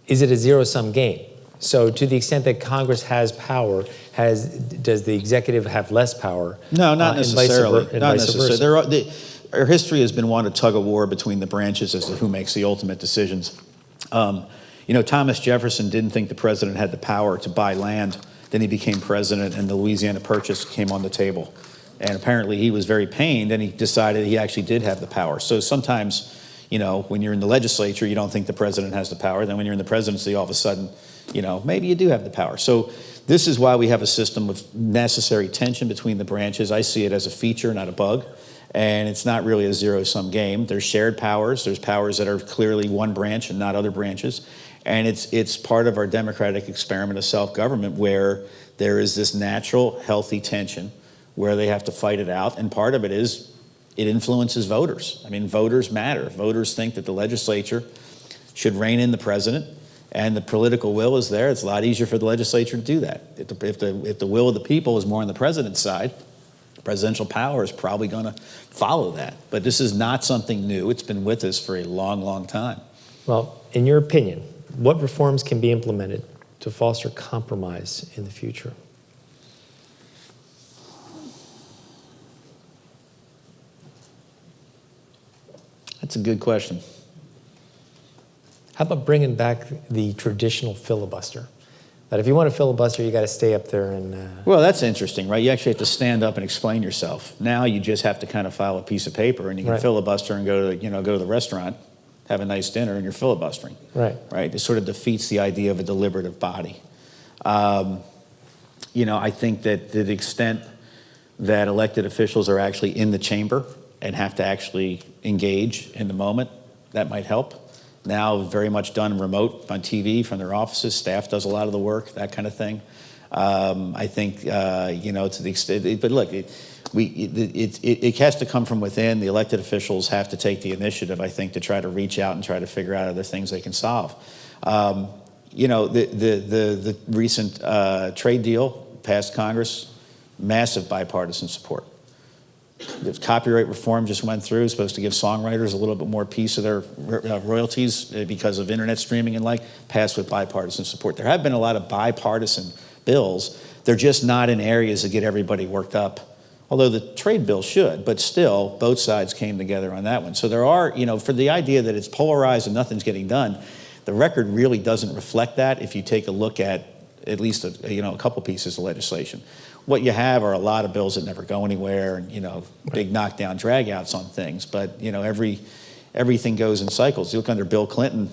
is it a zero-sum game? So to the extent that Congress has power, does the executive have less power? No, not necessarily. Not vice necessarily. Our history has been one of tug of war between the branches as to who makes the ultimate decisions. Thomas Jefferson didn't think the president had the power to buy land. Then he became president, and the Louisiana Purchase came on the table. And apparently he was very pained, and he decided he actually did have the power. So sometimes, when you're in the legislature, you don't think the president has the power. Then when you're in the presidency, all of a sudden, maybe you do have the power. So this is why we have a system of necessary tension between the branches. I see it as a feature, not a bug. And it's not really a zero-sum game. There's shared powers. There's powers that are clearly one branch and not other branches. And it's part of our democratic experiment of self-government where there is this natural, healthy tension where they have to fight it out. And part of it is it influences voters. I mean, voters matter. Voters think that the legislature should rein in the president, and the political will is there. It's a lot easier for the legislature to do that. If the will of the people is more on the president's side, presidential power is probably going to follow that. But this is not something new. It's been with us for a long, long time. Well, in your opinion, what reforms can be implemented to foster compromise in the future? That's a good question. How about bringing back the traditional filibuster? That if you want to filibuster, you got to stay up there and... Well, that's interesting, right? You actually have to stand up and explain yourself. Now you just have to kind of file a piece of paper, and you can filibuster and go to the restaurant, have a nice dinner, and you're filibustering. Right. Right? It sort of defeats the idea of a deliberative body. I think that to the extent that elected officials are actually in the chamber and have to actually engage in the moment, that might help. Now very much done remote on TV from their offices. Staff does a lot of the work, that kind of thing. I think, to the extent, but look, it has to come from within. The elected officials have to take the initiative, I think, to try to reach out and try to figure out other things they can solve. The recent trade deal passed Congress, massive bipartisan support. The copyright reform just went through, supposed to give songwriters a little bit more piece of their royalties because of internet streaming and passed with bipartisan support. There have been a lot of bipartisan bills. They're just not in areas that get everybody worked up, although the trade bill should, but still, both sides came together on that one. So there are, for the idea that it's polarized and nothing's getting done, the record really doesn't reflect that if you take a look at least a couple pieces of legislation. What you have are a lot of bills that never go anywhere, and big knockdown dragouts on things. But everything goes in cycles. You look under Bill Clinton,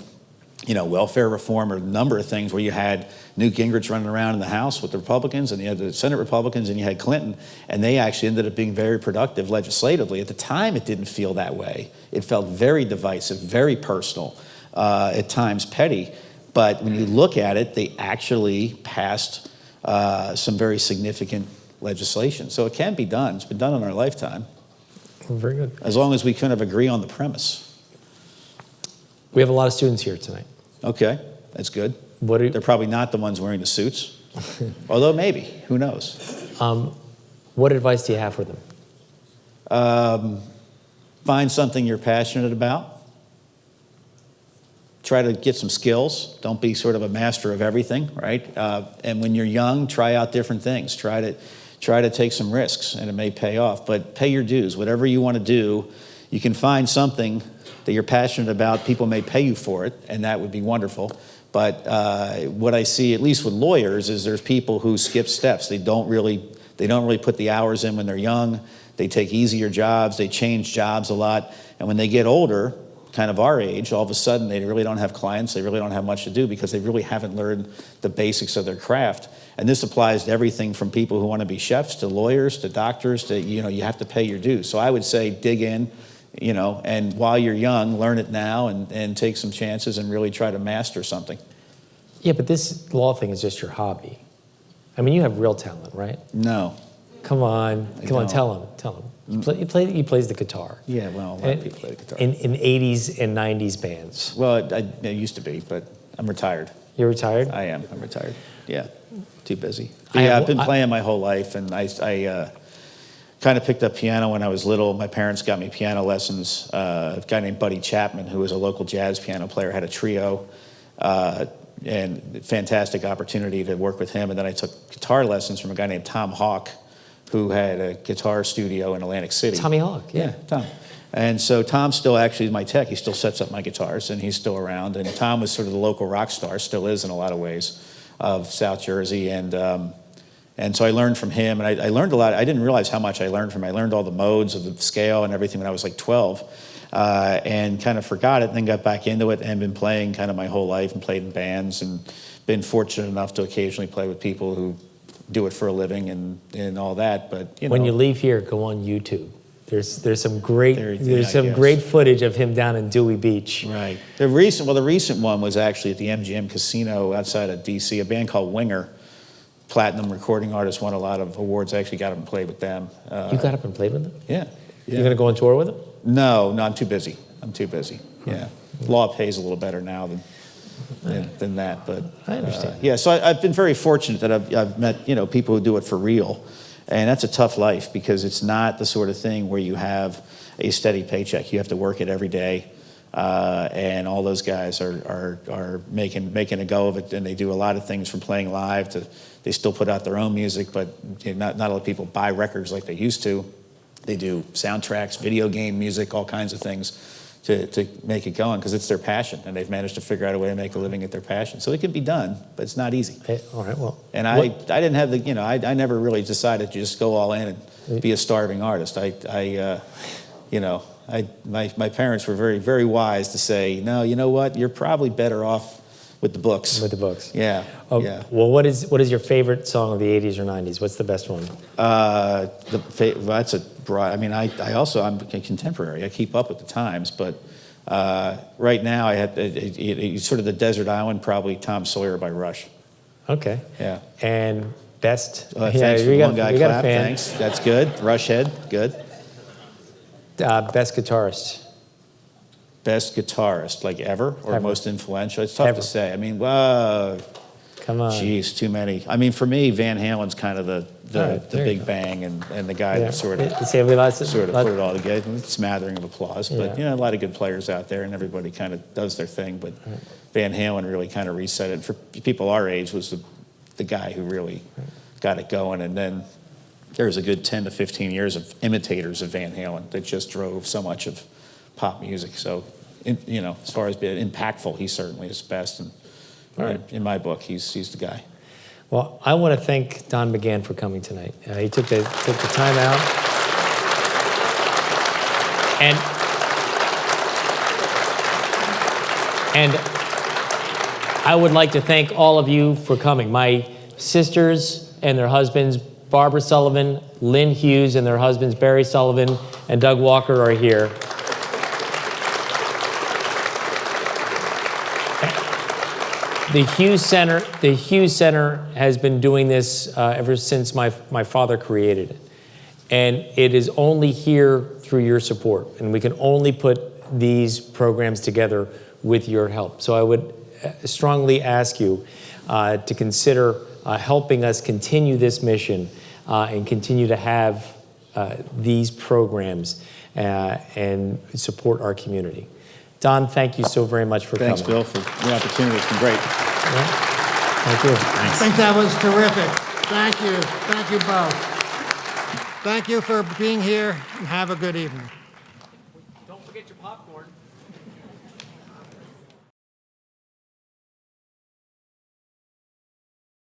welfare reform, or a number of things where you had Newt Gingrich running around in the House with the Republicans, and you had the Senate Republicans, and you had Clinton, and they actually ended up being very productive legislatively. At the time, it didn't feel that way. It felt very divisive, very personal, at times petty. But when you look at it, they actually passed some very significant legislation. So it can be done. It's been done in our lifetime. Very good. As long as we kind of agree on the premise. We have a lot of students here tonight. Okay, that's good. They're probably not the ones wearing the suits. Although maybe, who knows? What advice do you have for them? Find something you're passionate about. Try to get some skills. Don't be sort of a master of everything, right? And when you're young, try out different things. Try to take some risks, and it may pay off. But pay your dues. Whatever you want to do, you can find something that you're passionate about. People may pay you for it, and that would be wonderful. But what I see, at least with lawyers, is there's people who skip steps. They don't really put the hours in when they're young. They take easier jobs. They change jobs a lot. And when they get older, kind of our age, all of a sudden they really don't have clients, they really don't have much to do because they really haven't learned the basics of their craft. And this applies to everything from people who want to be chefs to lawyers to doctors to, you have to pay your dues. So I would say dig in, and while you're young, learn it now and take some chances and really try to master something. Yeah, but this law thing is just your hobby. I mean, you have real talent, right? No. Come on, tell them. He plays the guitar. Yeah, well, a lot of people play the guitar. In 80s and 90s bands. Well, I used to be, but I'm retired. You're retired? I am. I'm retired. Yeah, too busy. I Yeah, have- I've been playing my whole life, and I kind of picked up piano when I was little. My parents got me piano lessons. A guy named Buddy Chapman, who was a local jazz piano player, had a trio, and fantastic opportunity to work with him. And then I took guitar lessons from a guy named Tom Hawk, who had a guitar studio in Atlantic City. Tommy Hawk, yeah. Tom. And so Tom still actually is my tech. He still sets up my guitars, and he's still around. And Tom was sort of the local rock star, still is in a lot of ways, of South Jersey. And so I learned from him, and I learned a lot. I didn't realize how much I learned from him. I learned all the modes of the scale and everything when I was like 12, and kind of forgot it, and then got back into it and been playing kind of my whole life and played in bands and been fortunate enough to occasionally play with people who do it for a living and all that. But When you leave here, go on YouTube. There's some great Yes. great footage of him down in Dewey Beach. Right. The recent one was actually at the MGM Casino outside of DC. A band called Winger, platinum recording artist, won a lot of awards. I actually got up and played with them. You got up and played with him? Yeah. You're going to go on tour with him? No, I'm too busy. Yeah. Law pays a little better now than that, but I understand. yeah. So I've been very fortunate that I've met people who do it for real, and that's a tough life because it's not the sort of thing where you have a steady paycheck. You have to work it every day, and all those guys are making a go of it, and they do a lot of things from playing live to they still put out their own music, but not a lot of people buy records like they used to. They do soundtracks, video game music, all kinds of things to make it going because it's their passion, and they've managed to figure out a way to make a living at their passion. So it can be done, but it's not easy. All right, well. And I didn't have I never really decided to just go all in and be a starving artist. My parents were very, very wise to say, no, you know what, you're probably better off with the books. With the books. Yeah. Yeah. Well, what is your favorite song of the 80s or 90s? What's the best one? That's a broad. I mean, I'm a contemporary. I keep up with the times, but right now I had sort of the desert island, probably Tom Sawyer by Rush. Okay. Yeah. And best. Thanks for you one guy you got clap. a fan. Thanks. That's good. Rush head. Good. Best guitarist. Best guitarist, like ever, or Ever. most influential? It's tough Ever. to say. I mean, Come on. geez, too many. I mean, for me, Van Halen's kind of the right, there you big go. bang and the guy Yeah. that sort of put it all together. Smattering of applause, but Yeah. a lot of good players out there, and everybody kind of does their thing. But Van Halen really kind of reset it for people our age. Was the guy who really got it going, and then there was a good 10 to 15 years of imitators of Van Halen that just drove so much of pop music. So, as far as being impactful, he certainly is best. And in my book, he's the guy. Well, I want to thank Don McGahn for coming tonight. He took the time out. And I would like to thank all of you for coming. My sisters and their husbands, Barbara Sullivan, Lynn Hughes and their husbands, Barry Sullivan and Doug Walker, are here. The Hughes Center has been doing this ever since my father created it. And it is only here through your support. And we can only put these programs together with your help. So I would strongly ask you to consider helping us continue this mission and continue to have these programs and support our community. Don, thank you so very much for coming. Thanks, Bill, for the opportunity. It's been great. Yeah. Thank you. I think that was terrific. Thank you. Thank you both. Thank you for being here, and have a good evening. Don't forget your popcorn.